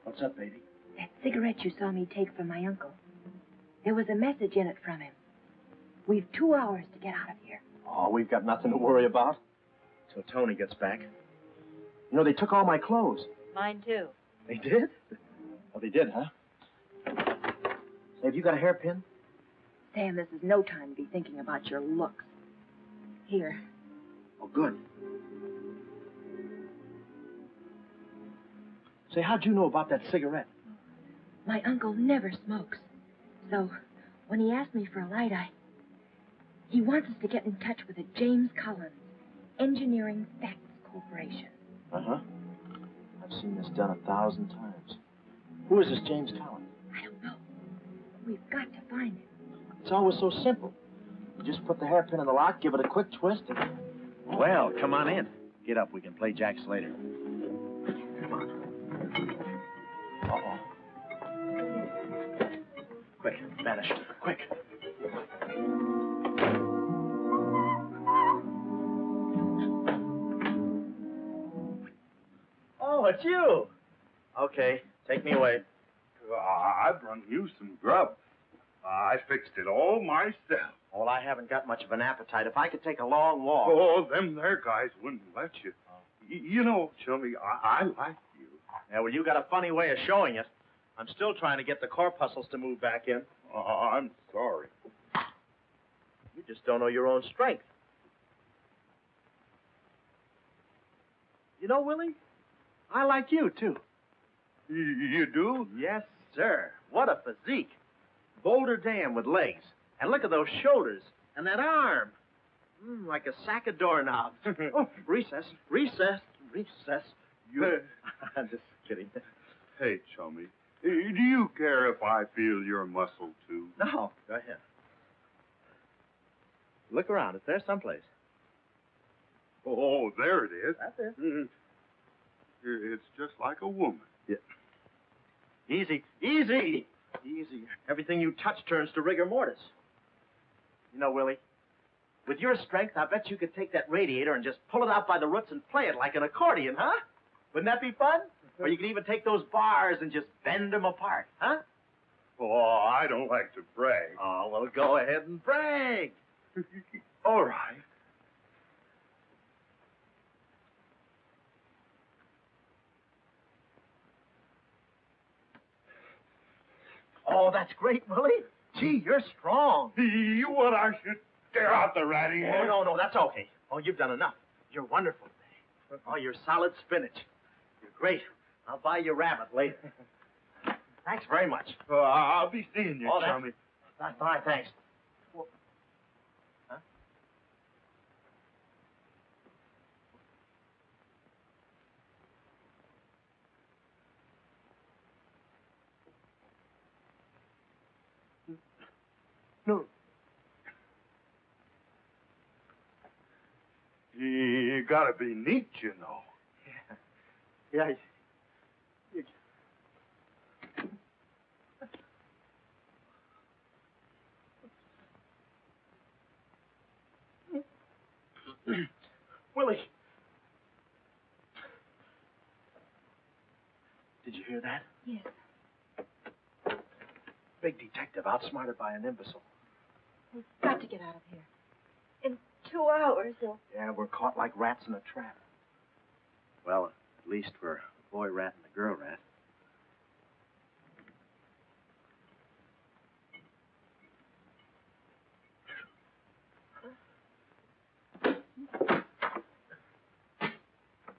What's up, baby? That cigarette you saw me take from my uncle. There was a message in it from him. We've 2 hours to get out of here. Oh, we've got nothing to worry about. Till Tony gets back. You know, they took all my clothes. Mine, too. They did? Oh, they did, huh? Say, have you got a hairpin? Sam, this is no time to be thinking about your looks. Here. Oh, good. Say, how'd you know about that cigarette? My uncle never smokes. So, when he asked me for a light, he wants us to get in touch with a James Collins, Engineering Facts Corporation. Uh-huh. I've seen this done 1,000 times. Who is this James Collins? I don't know. We've got to find him. It's always so simple. You just put the hairpin in the lock, give it a quick twist, and... Oh, Well, come on in. Get up. We can play jacks later. Come on. Uh-oh. Quick, vanish. Quick. Oh, it's you. Okay, take me away. I brung you some grub. I fixed it all myself. Well, I haven't got much of an appetite. If I could take a long walk. Oh, them there guys wouldn't let you. You know, Chummy, I like you. Yeah, well, you got a funny way of showing it. I'm still trying to get the corpuscles to move back in. I'm sorry. You just don't know your own strength. You know, Willie, I like you, too. You do? Yes, sir. What a physique. Boulder Dam with legs. And look at those shoulders. And that arm. Like a sack of doorknobs. Oh, recess. You... I'm just kidding. Hey, Chummy, do you care if I feel your muscle, too? No, go ahead. Look around. It's there someplace. Oh, there it is. That's it. It's just like a woman. Yeah. Easy. Everything you touch turns to rigor mortis. You know, Willie, with your strength, I bet you could take that radiator and just pull it out by the roots and play it like an accordion, huh? Wouldn't that be fun? Or you could even take those bars and just bend them apart, huh? Oh, I don't like to brag. Oh, well, go ahead and brag. All right. Oh, that's great, Willie. Gee, you're strong. You want I should tear out the ratty head? Oh, no, that's okay. Oh, you've done enough. You're wonderful today. Oh, you're solid spinach. You're great. I'll buy you rabbit later. Thanks very much. I'll be seeing you, Chummy. That's fine, thanks. Well, huh? No. You gotta be neat, you know. Yeah. Willie. Did you hear that? Yes. Big detective outsmarted by an imbecile. We've got to get out of here. In 2 hours, they'll... Yeah, we're caught like rats in a trap. Well, at least we're a boy rat and a girl rat.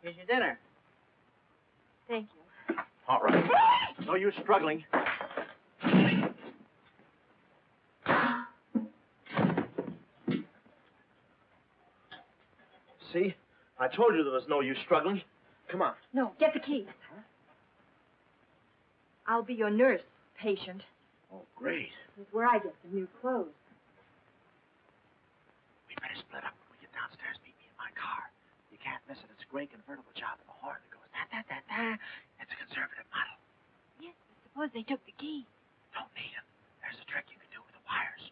Here's your dinner. Thank you. All right. No use struggling. See? I told you there was no use struggling. Come on. No, get the keys. Huh? I'll be your nurse, patient. Oh, great. This is where I get the new clothes. We better split up when we get downstairs. Meet me in my car. You can't miss it. It's a great convertible job with a horn that goes da-da-da-da. It's a conservative model. Yes, but suppose they took the key. Don't need him. There's a trick you can do with the wires.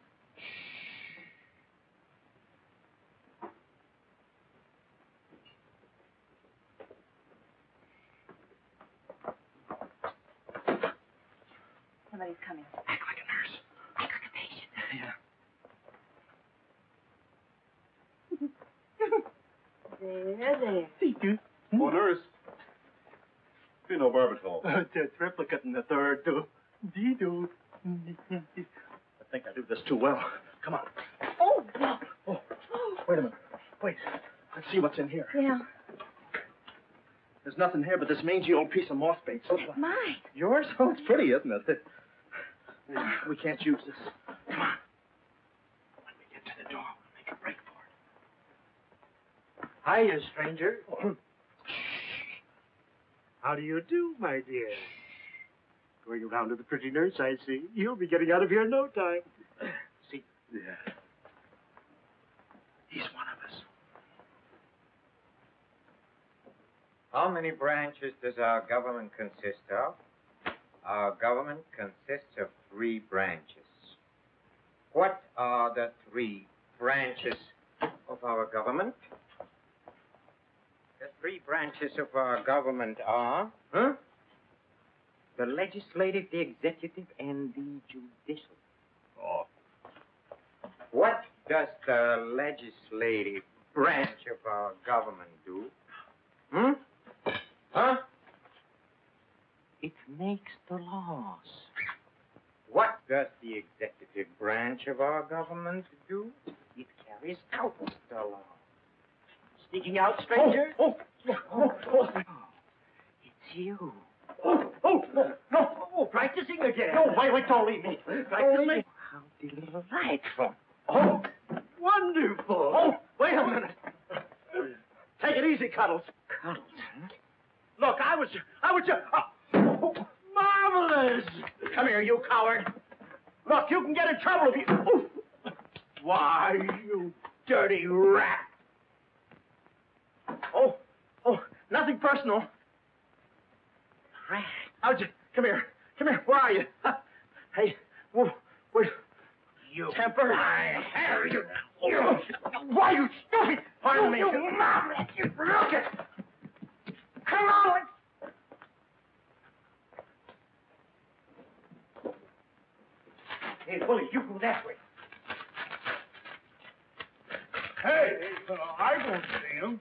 Somebody's coming. Act like a nurse. Act like a patient. Yeah. There. Oh, nurse. Be no barbital. The triplicate in the third, too. Dee-doo. I think I do this too well. Come on. Oh, no. Oh, wait a minute. Wait. Let's see what's in here. Yeah. There's nothing here but this mangy old piece of moth bait. It's mine. Yours? Oh, it's pretty, isn't it? We can't use this. Come on. When we get to the door, we'll make a break for it. Hiya, stranger. How do you do, my dear? Going around to the pretty nurse, I see. You'll be getting out of here in no time. See? Yeah. He's one of us. How many branches does our government consist of? Our government consists of 3 branches. What are the 3 branches of our government? The 3 branches of our government are, the legislative, the executive, and the judicial. Oh. What does the legislative branch of our government do? It makes the laws. What does the executive branch of our government do? It carries out the law. Sneaking out, stranger? It's you. No, practicing again. No, wait, don't leave me. Practicing? How delightful. Oh, wonderful. Oh, wait a minute. Take it easy, Cuddles. Cuddles, huh? Look, I was just... marvelous! Come here, you coward. Look, you can get in trouble if you... Why, you dirty rat. Oh, nothing personal. Rat. Come here. Where are you? Hey, where... You... Temper. I have you. Why, you stupid... Pardon me. You marvelous. You look it. Come on. Hey, Willie, you go that way. Hey, I don't see him.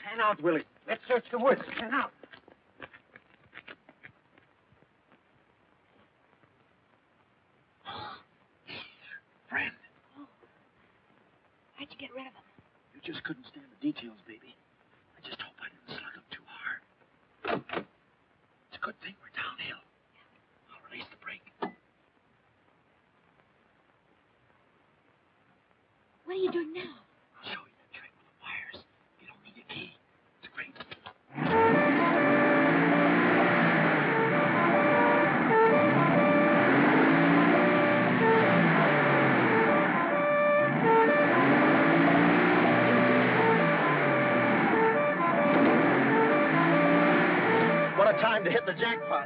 Pan out, Willie. Let's search the woods. Pan out. Friend, How'd you get rid of him? you just couldn't stand the details, baby. I just hope I didn't slug him too hard. It's a good thing we're downhill. I'll release the brake. What are you doing now? I'll show you the trick with the wires. You don't need a key. It's great. What a time to hit the jackpot.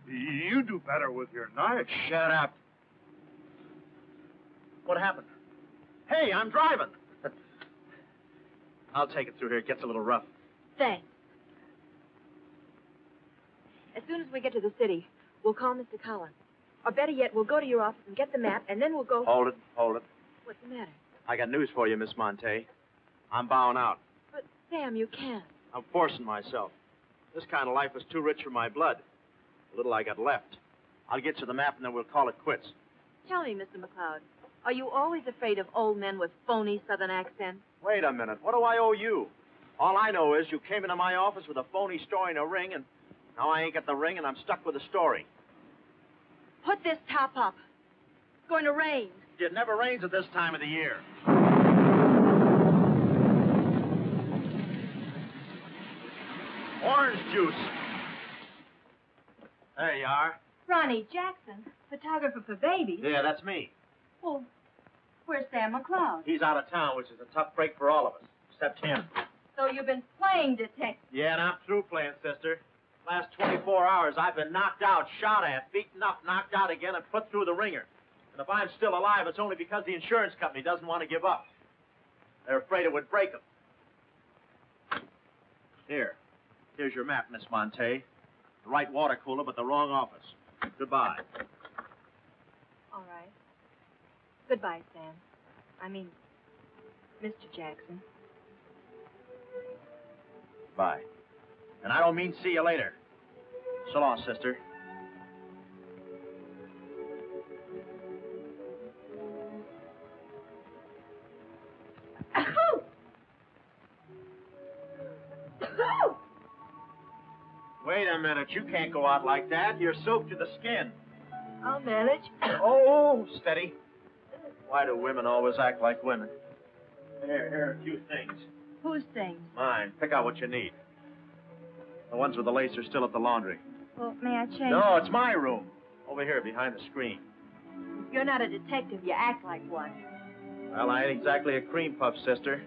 You do better with your knife. Shut up. What happened? Hey, I'm driving. I'll take it through here. It gets a little rough. Thanks. As soon as we get to the city, we'll call Mr. Collins. Or better yet, we'll go to your office and get the map, and then we'll go... Hold it. What's the matter? I got news for you, Miss Monte. I'm bowing out. But, Sam, you can't. I'm forcing myself. This kind of life is too rich for my blood. The little I got left. I'll get you the map, and then we'll call it quits. Tell me, Mr. McLeod, are you always afraid of old men with phony southern accents? Wait a minute. What do I owe you? All I know is you came into my office with a phony story and a ring, and now I ain't got the ring, and I'm stuck with the story. Put this top up. It's going to rain. It never rains at this time of the year. Orange juice. There you are. Ronnie Jackson, photographer for babies. Yeah, that's me. Well, where's Sam McLeod? He's out of town, which is a tough break for all of us, except him. So you've been playing detective. Yeah, and I'm through playing, sister. Last 24 hours, I've been knocked out, shot at, beaten up, knocked out again, and put through the ringer. And if I'm still alive, it's only because the insurance company doesn't want to give up. They're afraid it would break them. Here's your map, Miss Monte. The right water cooler, but the wrong office. Goodbye. All right. Goodbye, Sam. I mean, Mr. Jackson. Bye. And I don't mean see you later. So long, sister. Wait a minute. You can't go out like that. You're soaked to the skin. I'll manage. Oh, steady. Why do women always act like women? Here are a few things. Whose things? Mine. Pick out what you need. The ones with the lace are still at the laundry. Well, may I change? No, it's my room. Over here, behind the screen. If you're not a detective, you act like one. Well, I ain't exactly a cream puff, sister.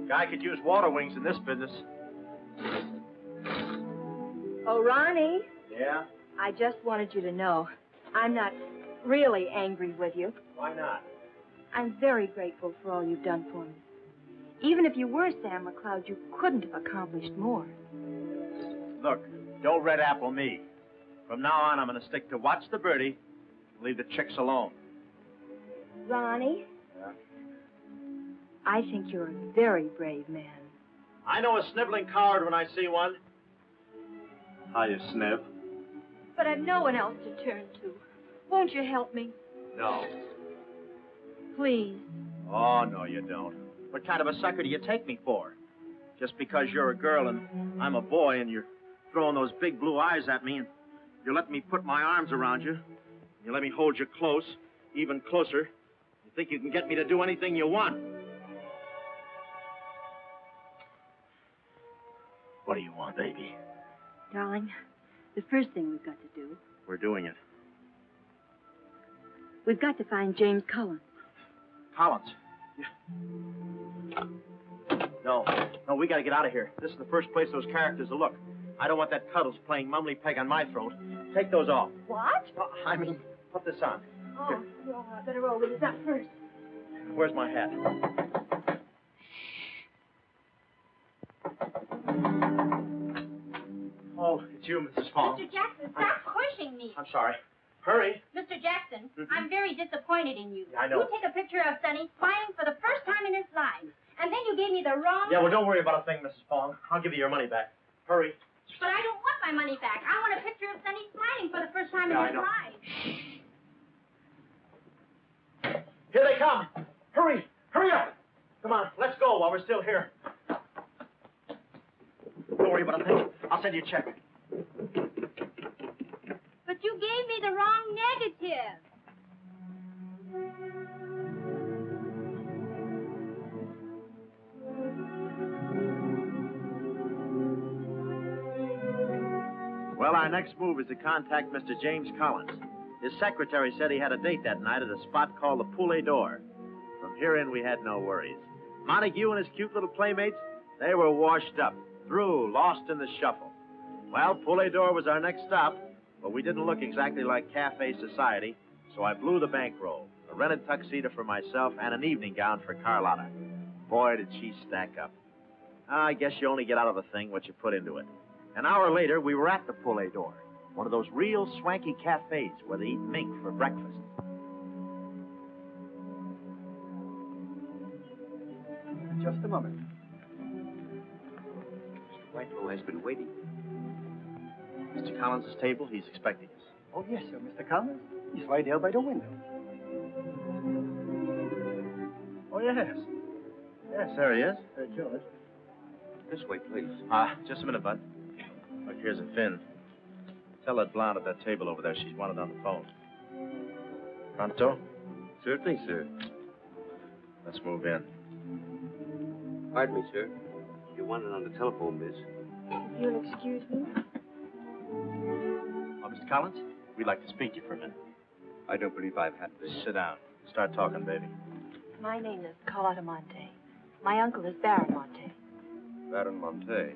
Guy could use water wings in this business. Oh, Ronnie. Yeah? I just wanted you to know I'm not really angry with you. Why not? I'm very grateful for all you've done for me. Even if you were Sam McCloud, you couldn't have accomplished more. Look, don't red apple me. From now on, I'm going to stick to watch the birdie and leave the chicks alone. Ronnie, Yeah? I think you're a very brave man. I know a sniveling coward when I see one. How you sniv? But I've no one else to turn to. Won't you help me? No. Please. Oh, no, you don't. What kind of a sucker do you take me for? Just because you're a girl and I'm a boy and you're throwing those big blue eyes at me and you're letting me put my arms around you. You let me hold you close, even closer. You think you can get me to do anything you want. What do you want, baby? Darling, the first thing we've got to do, We're doing it. we've got to find James Cullen. Collins. No, we gotta get out of here. This is the first place those characters will look. I don't want that Cuddles playing mumbly peg on my throat. Take those off. What? I mean, put this on. Oh, well, I better roll this up first. Where's my hat? Oh, it's you, Mrs. Fong. Mr. Jackson, stop pushing me. I'm sorry. Hurry. Mr. Jackson, I'm very disappointed in you. Yeah, I know. You take a picture of Sonny smiling for the first time in his life, and then you gave me the wrong... Yeah, well, don't worry about a thing, Mrs. Fong. I'll give you your money back. Hurry. But I don't want my money back. I want a picture of Sonny smiling for the first time Yeah, I in his know. life. Here they come. Hurry. Hurry up. Come on, let's go while we're still here. Don't worry about a thing. I'll send you a check. But you gave me the wrong negative. Well, our next move is to contact Mr. James Collins. His secretary said he had a date that night at a spot called the Poulet d'Or. From here in, we had no worries. Montague and his cute little playmates, they were washed up, through, lost in the shuffle. Well, Poulet d'Or was our next stop, but we didn't look exactly like cafe society, so I blew the bankroll, a rented tuxedo for myself and an evening gown for Carlotta. Boy, did she stack up. I guess you only get out of a thing what you put into it. An hour later, we were at the Poulet d'Or, one of those real swanky cafes where they eat mink for breakfast. Just a moment. Mr. Whitelaw has been waiting. Mr. Collins' table, he's expecting us. Oh, yes, sir, Mr. Collins. He's right there by the window. Oh, yes. Yes, there he is. George. This way, please. Just a minute, Bud. Look, here's a Finn. Tell that blonde at that table over there she's wanted on the phone. Pronto? Certainly, sir. Let's move in. Pardon me, sir. You wanted on the telephone, miss. If you'll excuse me. Oh, Mr. Collins, we'd like to speak to you for a minute. I don't believe I've had this. Sit down. Start talking, baby. My name is Carlotta Monte. My uncle is Baron Monte. Baron Monte.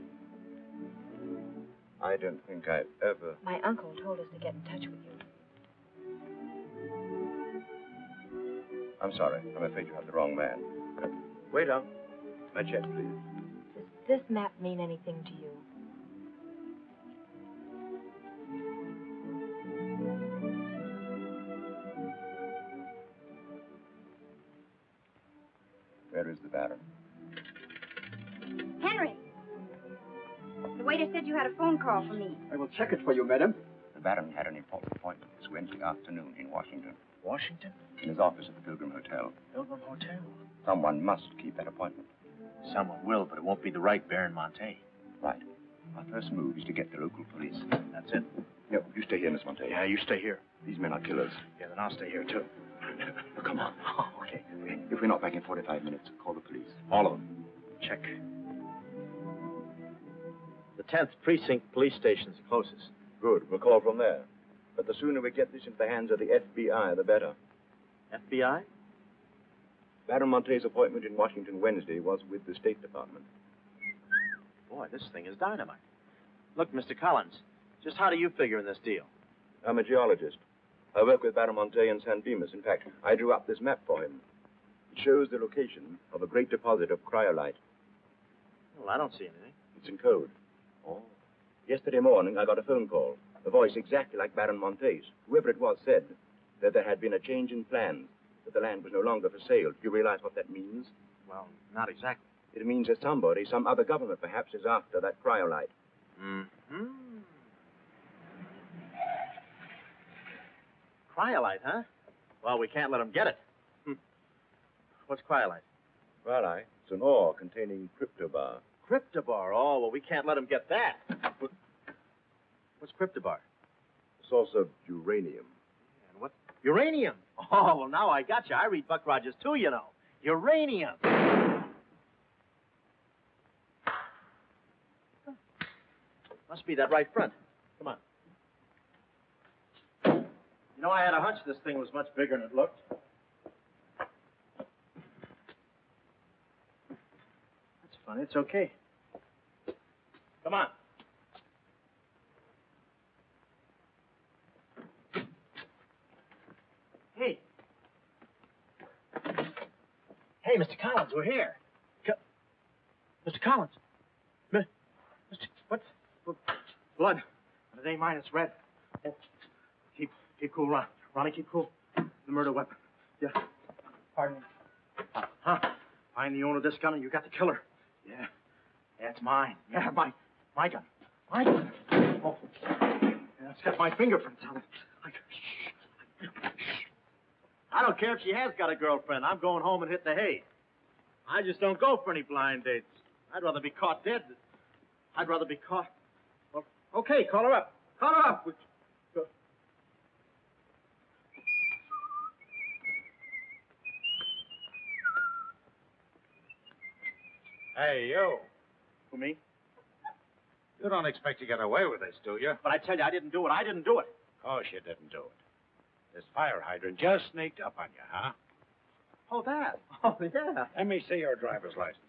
I don't think I've ever... My uncle told us to get in touch with you. I'm sorry. I'm afraid you have the wrong man. Wait up. My check, please. Does this map mean anything to you? Where is the Baron? Henry. The waiter said you had a phone call for me. I will check it for you, madam. The Baron had an important appointment this Wednesday afternoon in Washington. Washington? In his office at the Pilgrim Hotel. Pilgrim Hotel? Someone must keep that appointment. Someone will, but it won't be the right Baron Monte. Right. Our first move is to get the local police. That's it. No, you stay here, Miss Monte. Yeah, you stay here. These men are killers. Yeah, then I'll stay here, too. Come on. Oh, okay. If we're not back in 45 minutes, call the police. All of them. check. The 10th Precinct Police Station's the closest. Good. We'll call from there. But the sooner we get this into the hands of the FBI, the better. FBI? Baron Monte's appointment in Washington Wednesday was with the State Department. Boy, this thing is dynamite. Look, Mr. Collins, just how do you figure in this deal? I'm a geologist. I work with Baron Monte in San Dimas. In fact, I drew up this map for him. It shows the location of a great deposit of cryolite. Well, I don't see anything. It's in code. Oh. Yesterday morning, I got a phone call. A voice exactly like Baron Monte's. Whoever it was said that there had been a change in plans, that the land was no longer for sale. Do you realize what that means? Well, not exactly. It means that somebody, some other government perhaps, is after that cryolite. Mm-hmm. Cryolite, huh? Well, we can't let them get it. What's cryolite? Cryolite? It's an ore containing cryptobar. Cryptobar? Oh, well, we can't let them get that. What's cryptobar? A source of uranium. And what? Uranium? Oh, well, now I got you. I read Buck Rogers, too, you know. Uranium. Must be that right front. Come on. You know, I had a hunch this thing was much bigger than it looked. That's funny. It's okay. Come on. Hey. Hey, Mr. Collins, we're here. Mr. Collins. Mr. What? Blood. But it ain't mine, it's red. Oh. Keep cool, Ron. Ronnie, keep cool. The murder weapon. Yeah. Pardon me. Huh? Find the owner of this gun and you got the killer. Yeah. Yeah, it's mine. Yeah, my gun. My gun. Oh. Yeah, it's got my fingerprints on it. I don't care if she has got a girlfriend. I'm going home and hit the hay. I just don't go for any blind dates. I'd rather be caught dead. I'd rather be caught. Well, okay, call her up. Call her up. Hey, you. Who, me? You don't expect to get away with this, do you? But I tell you, I didn't do it. I didn't do it. Of course you didn't do it. This fire hydrant just sneaked up on you, huh? Oh, that. Oh, yeah. Let me see your driver's license.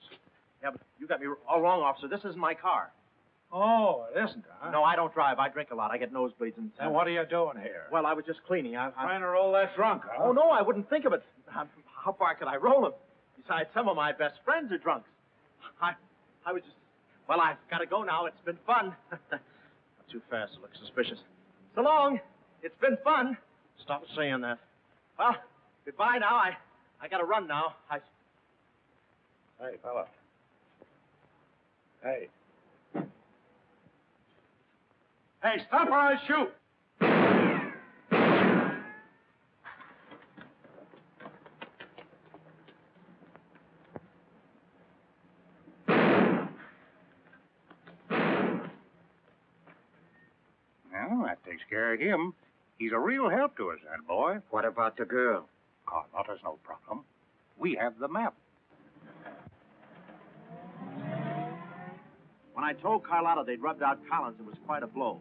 Yeah, but you got me all wrong, officer. This isn't my car. Oh, it isn't, huh? No, I don't drive. I drink a lot. I get nosebleeds and... Then what are you doing here? Well, I was just cleaning. Trying to roll that drunk, huh? Oh, no, I wouldn't think of it. How far could I roll him? Besides, some of my best friends are drunks. I was just... Well, I've got to go now. It's been fun. Not too fast to look suspicious. So long. It's been fun. Stop saying that. Well, goodbye now. I got to run now. Hey, fella. Hey. Hey, stop or I'll shoot! Well, that takes care of him. He's a real help to us, that boy. What about the girl? Carlotta's no problem. We have the map. When I told Carlotta they'd rubbed out Collins, it was quite a blow.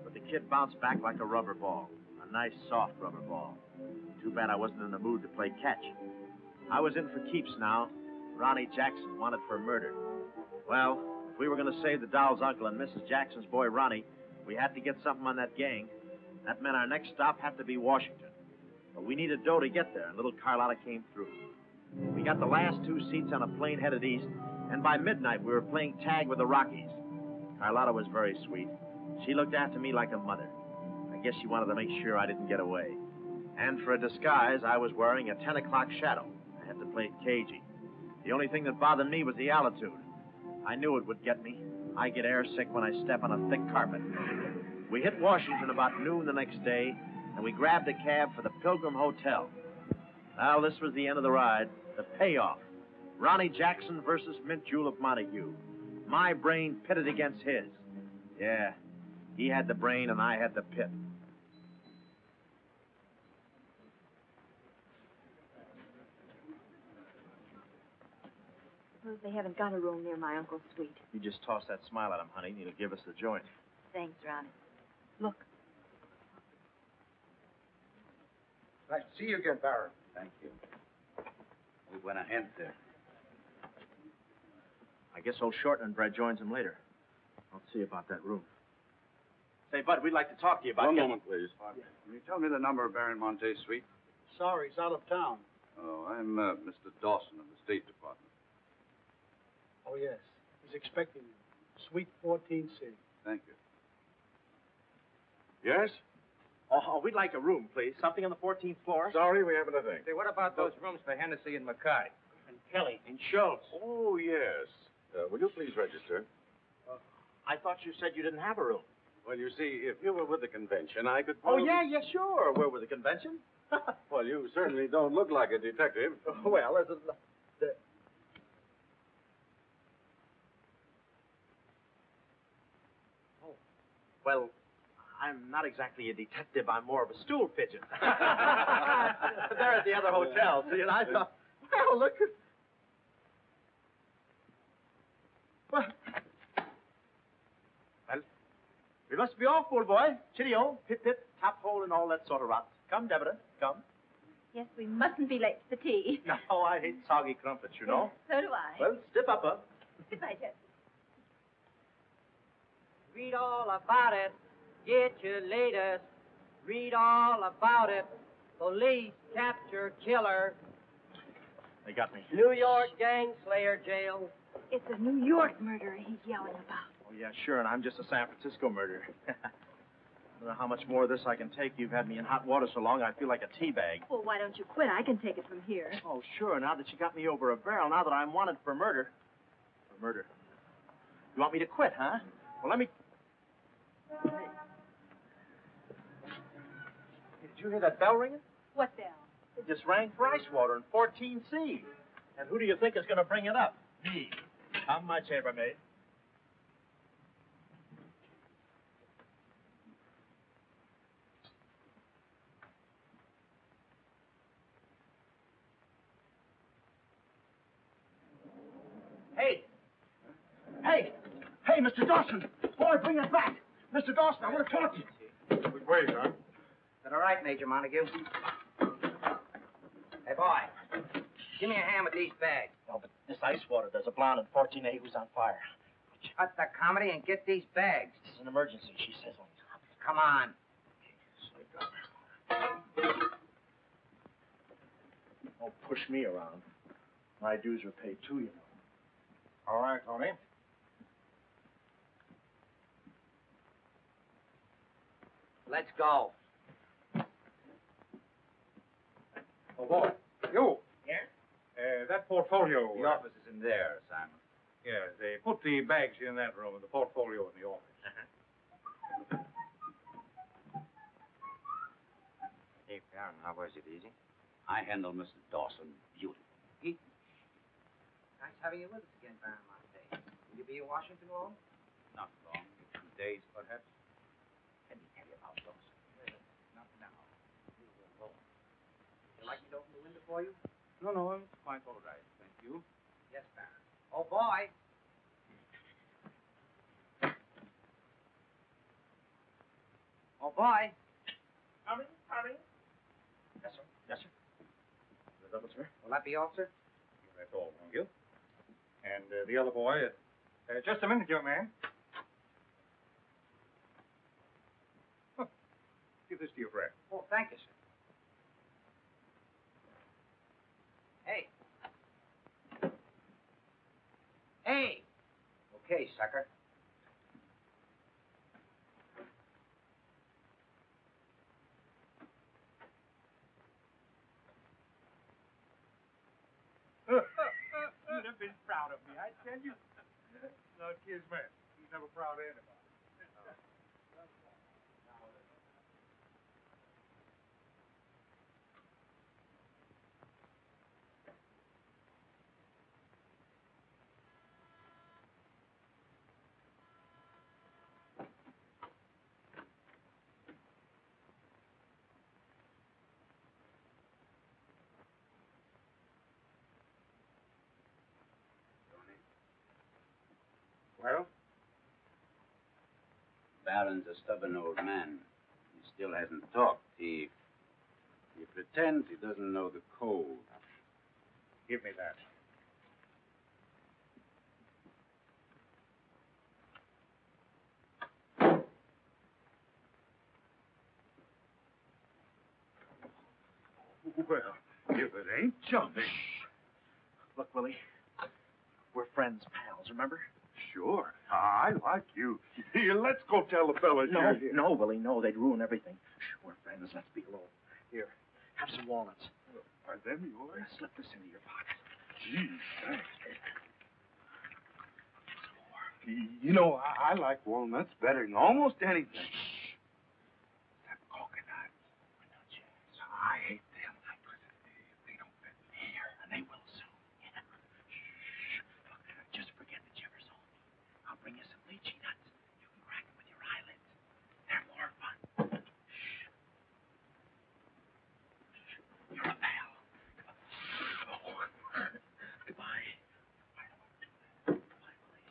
But the kid bounced back like a rubber ball. A nice, soft rubber ball. Too bad I wasn't in the mood to play catch. I was in for keeps now. Ronnie Jackson wanted for murder. Well, if we were going to save the doll's uncle and Mrs. Jackson's boy, Ronnie, we had to get something on that gang. That meant our next stop had to be Washington. But we needed dough to get there, and little Carlotta came through. We got the last 2 seats on a plane headed east, and by midnight we were playing tag with the Rockies. Carlotta was very sweet. She looked after me like a mother. I guess she wanted to make sure I didn't get away. And for a disguise, I was wearing a 10 o'clock shadow. I had to play it cagey. The only thing that bothered me was the altitude. I knew it would get me. I get airsick when I step on a thick carpet. We hit Washington about noon the next day, and we grabbed a cab for the Pilgrim Hotel. Well, this was the end of the ride, the payoff. Ronnie Jackson versus Mint Julep Montague. My brain pitted against his. Yeah, he had the brain and I had the pit. Suppose they haven't got a room near my uncle's suite. You just toss that smile at him, honey, and he'll give us the joint. Thanks, Ronnie. Look. Nice to see you again, Baron. Thank you. We went ahead there. I guess old Shortland Bread joins him later. I'll see about that room. Say, Bud, we'd like to talk to you about... One moment, please. Can you tell me the number of Baron Monte's suite? Sorry, he's out of town. Oh, I'm Mr. Dawson of the State Department. Oh, yes. He's expecting you. Suite 14C. Thank you. Yes? Oh, we'd like a room, please. Something on the 14th floor. Sorry, we haven't a thing. Say, what about those rooms for Hennessy and Mackay? And Kelly. And Schultz. Oh, yes. Will you please register? I thought you said you didn't have a room. Well, you see, if you were with the convention, I could... Oh, yeah, sure. We're with the convention. Well, you certainly don't look like a detective. Well, there's a... Oh. Well, I'm not exactly a detective. I'm more of a stool pigeon. They're at the other hotel, see, and I thought, well, look at... Well, we must be off, old boy. Cheerio, pip-pip, tap hole, and all that sort of rot. Come, Deborah, come. Yes, we mustn't be late for the tea. No, I hate soggy crumpets, you know. So do I. Well, stiff upper. Goodbye, Ted. Read all about it. Get your latest. Read all about it. Police capture killer. They got me. New York gang slayer jail. It's a New York murderer he's yelling about. Oh, yeah, sure, and I'm just a San Francisco murderer. I don't know how much more of this I can take. You've had me in hot water so long, I feel like a tea bag. Well, why don't you quit? I can take it from here. Oh, sure, now that you got me over a barrel, now that I'm wanted for murder. For murder. You want me to quit, huh? Well, let me... Hey. Did you hear that bell ringing? What bell? It just rang for ice water in 14C. And who do you think is going to bring it up? Me. Come, my chambermaid. Hey! Hey! Hey, Mr. Dawson! Boy, bring it back! Mr. Dawson, I want to talk to you. Good way, son. Is that all right, Major Montague? Hey, boy. Give me a hand with these bags. No, but this ice water, there's a blonde in 14A who's on fire. Cut the comedy and get these bags. This is an emergency, she says. Come on. Don't push me around. My dues are paid too, you know. All right, Tony. Let's go. Oh, boy. You. Here? That portfolio. The office is in there, Simon. Yeah, they put the bags in that room and the portfolio in the office. Hey, Baron, how was it? Easy? I handle Mr. Dawson beautifully. Nice having you with us again, Baron Monte. Will you be in Washington long? Not long. 2 days, perhaps. Let me tell you about Dawson. Not now. We will go. Would you like me to open the window for you? No, it's quite all right. Thank you. Yes, Baron. Oh, boy. Oh, boy. Coming. Yes, sir. Yes, sir. Is that sir? Will that be all, sir? That's all, thank you. And the other boy, just a minute, young man. Huh. Give this to your friend. Oh, thank you, sir. Hey. Hey. Okay, sucker. You'd have been proud of me, I tell you. No, kid's man. He's never proud of anybody. Well? Baron's a stubborn old man. He still hasn't talked. He pretends he doesn't know the code. Give me that. Well, if it ain't Johnny. Look, Willie, we're friends, pals, remember? Sure. I like you. Here, let's go tell the fellas you're here. No, Willie, no. They'd ruin everything. Shh, we're friends. Let's be alone. Here, have some walnuts. Are them yours? Slip this into your pocket. Gee, thanks. You know, I like walnuts better than almost anything. That coconut. I hate them. They don't fit here. And they will soon. Yeah. Shh. Look, just forget that you ever saw me. I'll bring you some lychee nuts. You can crack them with your eyelids. They're more fun. Shh. You're a pal. Oh. Goodbye. I don't want to do that. Goodbye, Willie.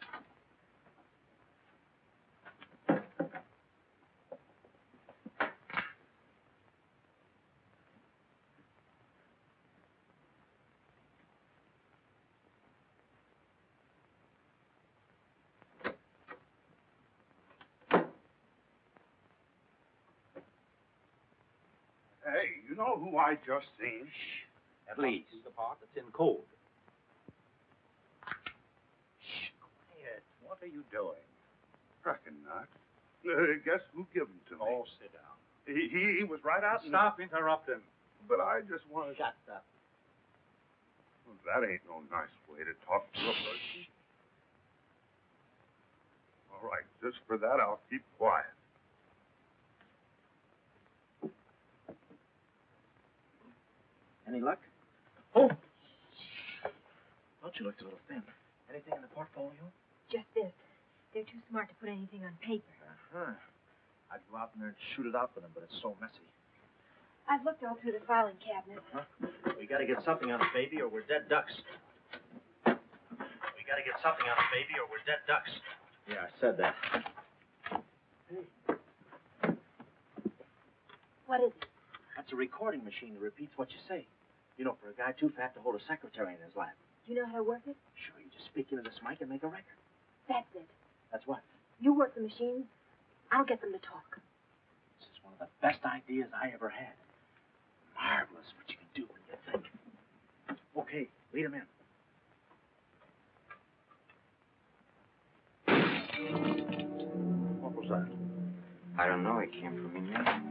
Hey, you know who I just seen? Please. The part that's in code. Shh, quiet. What are you doing? Reckon not. Guess who gave him to me? Oh, sit down. He was right out. Stop interrupting. But I just wanted. Shut up. Well, that ain't no nice way to talk to a person. All right, just for that, I'll keep quiet. Any luck? Oh! Don't you look a little thin? Anything in the portfolio? Just this. They're too smart to put anything on paper. Uh-huh. I'd go out in there and shoot it out for them, but it's so messy. I've looked all through the filing cabinet. Huh? We gotta get something on it, baby, or we're dead ducks. We gotta get something on it, baby, or we're dead ducks. Yeah, I said that. What is it? That's a recording machine that repeats what you say. You know, for a guy too fat to hold a secretary in his lap. Do you know how to work it? Sure, you just speak into this mic and make a record. That's it. That's what? You work the machine. I'll get them to talk. This is one of the best ideas I ever had. Marvelous what you can do when you think. Okay, lead him in. What was that? I don't know. It came from in there.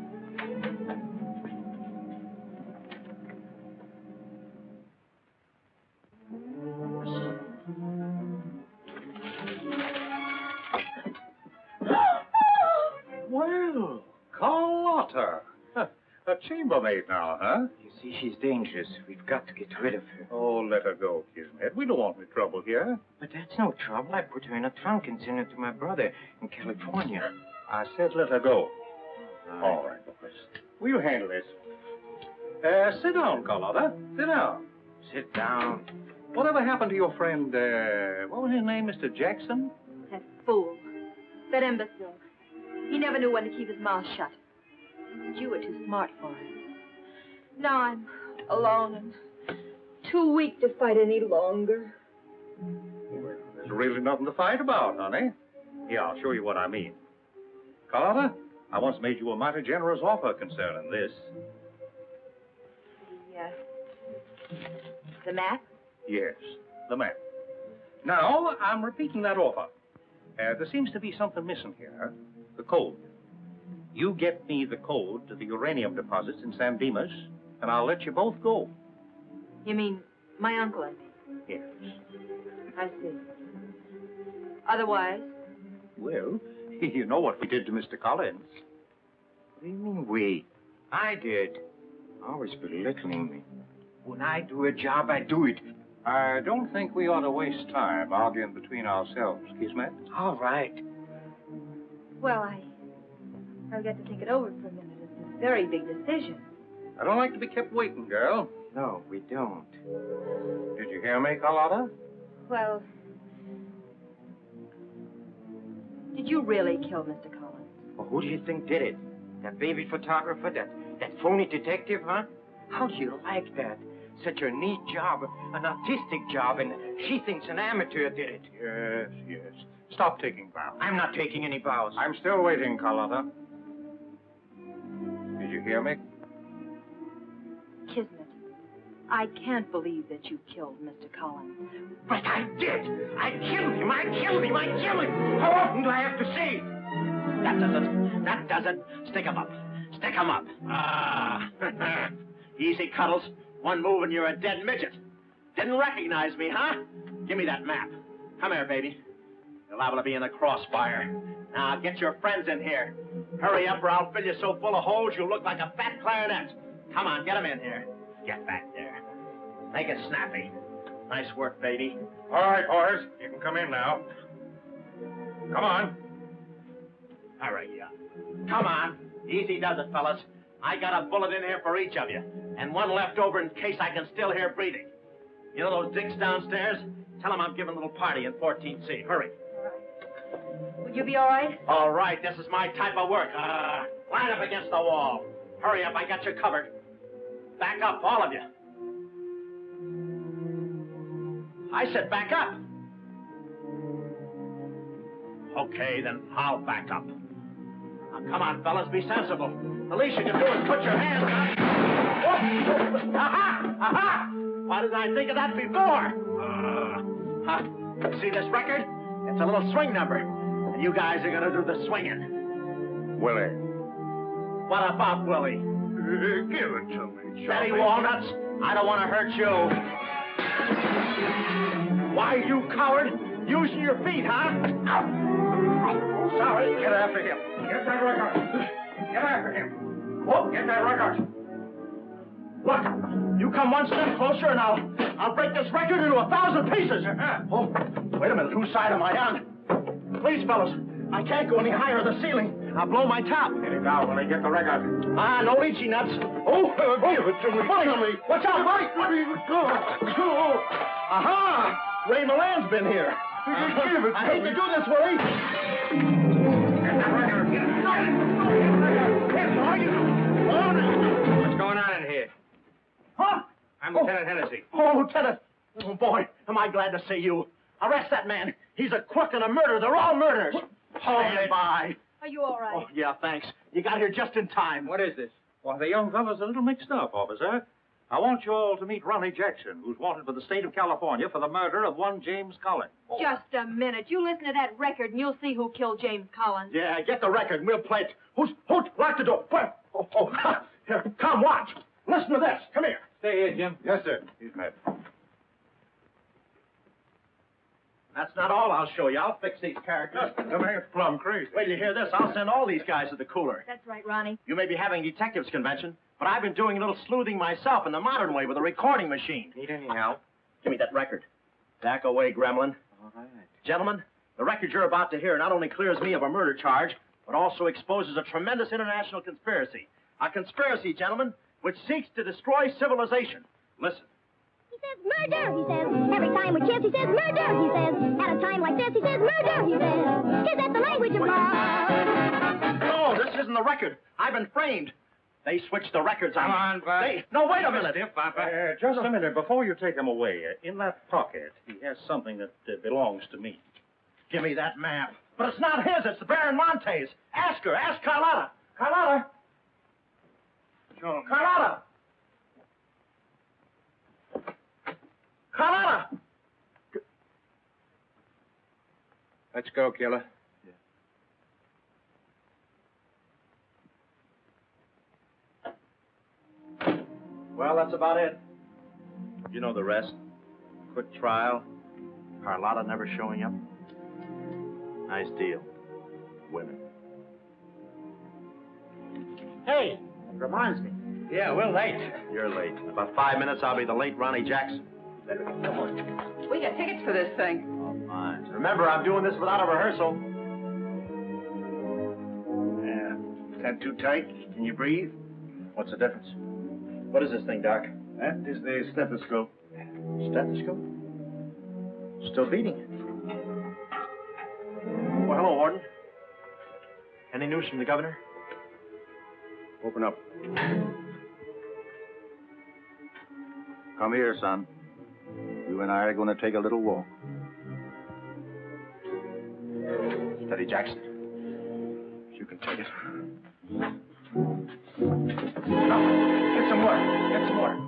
Well, Carlotta. A chambermaid now, huh? You see, she's dangerous. We've got to get rid of her. Oh, let her go, Kismet. We don't want any trouble here. But that's no trouble. I put her in a trunk and sent her to my brother in California. I said let her go. All right, boys. We'll handle this. Sit down, Carlotta. Sit down. Sit down. Whatever happened to your friend, what was his name, Mr. Jackson? That fool. That imbecile. He never knew when to keep his mouth shut. But you were too smart for him. Now I'm alone and too weak to fight any longer. Well, there's really nothing to fight about, honey. Here, I'll show you what I mean. Carlotta, I once made you a mighty generous offer concerning this. The map? Yes, the map. Now, I'm repeating that offer. There seems to be something missing here. The code. You get me the code to the uranium deposits in San Dimas, and I'll let you both go. You mean my uncle and me? Yes. I see. Otherwise? Well, you know what we did to Mr. Collins. What do you mean, we? I did. Always belittling me. When I do a job, I do it. I don't think we ought to waste time arguing between ourselves, Kismet. All right. Well, I'll get to think it over for a minute. It's a very big decision. I don't like to be kept waiting, girl. No, we don't. Did you hear me, Carlotta? Well, Did you really kill Mr. Collins? Well, who do you think did it? That baby photographer? That phony detective, huh? How do you like that? Such a neat job, an artistic job, and she thinks an amateur did it. Yes, yes. Stop taking vows. I'm not taking any vows. I'm still waiting, Carlotta. Did you hear me? Kismet, I can't believe that you killed Mr. Collins. But I did! I killed him! I killed him! I killed him! How often do I have to say? That does it. Stick 'em up. Stick 'em up. Ah. Easy, Cuddles. One move and you're a dead midget. Didn't recognize me, huh? Give me that map. Come here, baby. You're liable to be in the crossfire. Now, get your friends in here. Hurry up or I'll fill you so full of holes you'll look like a fat clarinet. Come on, get 'em in here. Get back there. Make it snappy. Nice work, baby. All right, boys. You can come in now. Come on. Hurry up. Come on. Easy does it, fellas. I got a bullet in here for each of you, and one left over in case I can still hear breathing. You know those dicks downstairs? Tell them I'm giving a little party in 14C. Hurry. Would you be all right? All right, this is my type of work. Line up against the wall. Hurry up, I got you covered. Back up, all of you. I said back up. Okay, then I'll back up. Now, come on, fellas, be sensible. The least you can do is put your hands up. Oh. Aha! Aha! Why didn't I think of that before? See this record? It's a little swing number. And you guys are gonna do the swinging. Willie. What about Willie? Give it to me, Steady, Walnuts. I don't want to hurt you. Why, you coward? Using your feet, huh? Sorry. Get after him. Get that record. Get after him. Whoa. Get that record. Look, you come one step closer and I'll break this record into 1,000 pieces. Oh, wait a minute. Whose side am I on? Please, fellas, I can't go any higher than the ceiling. I'll blow my top. Get it down when I get the record. No lychee nuts. Oh, give it to me. Buddy, watch out, buddy. Aha! Ray Milan's been here. Give it to I hate me. to do this, Willie. Get that record. Get it. What's going on in here? Huh? I'm Lieutenant Hennessy. Oh, Lieutenant. Oh, boy, am I glad to see you. Arrest that man. He's a crook and a murderer. They're all murderers. Stand by. Are you all right? Oh, yeah, thanks. You got here just in time. What is this? Well, the young fellow's a little mixed up, officer. I want you all to meet Ronnie Jackson, who's wanted for the state of California for the murder of one James Collins. Just a minute. You listen to that record and you'll see who killed James Collins. Yeah, get the record and we'll play it. Who's lock the door? Here, come, watch. Listen to this. Come here. Stay here, Jim. Yes, sir. He's met. That's not all I'll show you. I'll fix these characters. The man's plumb crazy. Wait till you hear this. I'll send all these guys to the cooler. That's right, Ronnie. You may be having a detectives convention, but I've been doing a little sleuthing myself in the modern way with a recording machine. Need any help? Give me that record. Back away, gremlin. All right. Gentlemen, the record you're about to hear not only clears me of a murder charge, but also exposes a tremendous international conspiracy. A conspiracy, gentlemen, which seeks to destroy civilization. Listen. He says murder, he says. Every time we kiss, he says murder, he says. At a time like this, he says murder, he says. Is that the language of love? No, this isn't the record. I've been framed. They switched the records on me. Come on, Bob. No, wait a minute. Just a minute. Before you take him away, in that pocket, he has something that belongs to me. Give me that map. But it's not his. It's the Baron Monte's. Ask her. Ask Carlotta. Carlotta. Carlotta. Carlotta. Let's go, killer. Well, that's about it. You know the rest. Quick trial. Carlotta never showing up. Nice deal. Women. Hey, reminds me. Yeah, we're late. You're late. In about 5 minutes, I'll be the late Ronnie Jackson. Come on. We got tickets for this thing. Oh, fine. Remember, I'm doing this without a rehearsal. Yeah. Is that too tight? Can you breathe? What's the difference? What is this thing, Doc? That is the stethoscope. Stethoscope? Still beating it. Well, hello, Warden. Any news from the governor? Open up. Come here, son. You and I are going to take a little walk. Steady, Jackson. You can take it. Now, get some water. Get some water.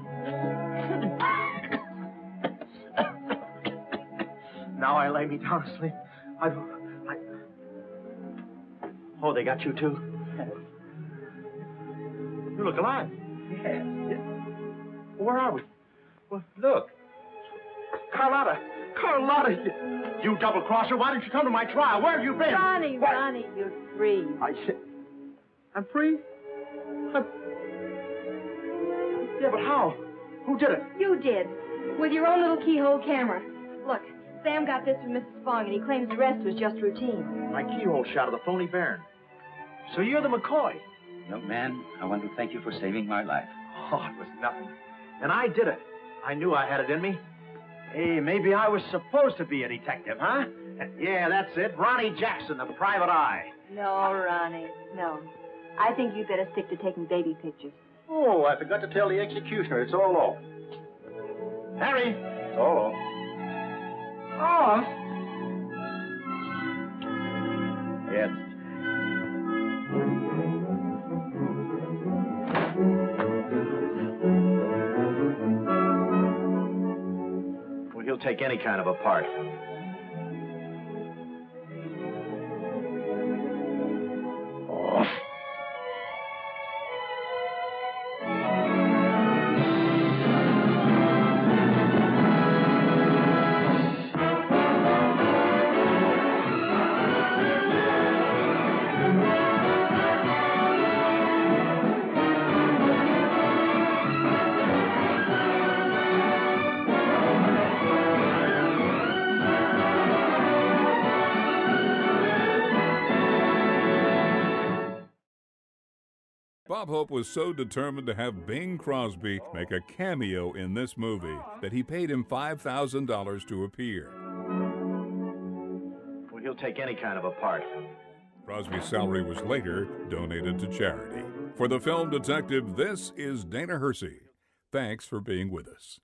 Now I lay me down to sleep. Oh, they got you too? You look alive. Yes. Where are we? Well, look. Carlotta! Carlotta! You double-crosser, why didn't you come to my trial? Where have you been? Ronnie, What? Ronnie, you're free. I'm free? Yeah, but how? Who did it? You did. With your own little keyhole camera. Look, Sam got this from Mrs. Fong, and he claims the rest was just routine. My keyhole shot of the phony Baron. So you're the McCoy? Young man, I want to thank you for saving my life. Oh, it was nothing. And I did it. I knew I had it in me. Hey, maybe I was supposed to be a detective, huh? Yeah, that's it. Ronnie Jackson, the private eye. No, Ronnie, no. I think you'd better stick to taking baby pictures. Oh, I forgot to tell the executioner. It's all off. Harry! It's all off. Oh! Yes. Well, he'll take any kind of a part. Oh. Bob Hope was so determined to have Bing Crosby make a cameo in this movie that he paid him $5,000 to appear. Well, he'll take any kind of a part. Crosby's salary was later donated to charity. For the film detective, this is Dana Hersey. Thanks for being with us.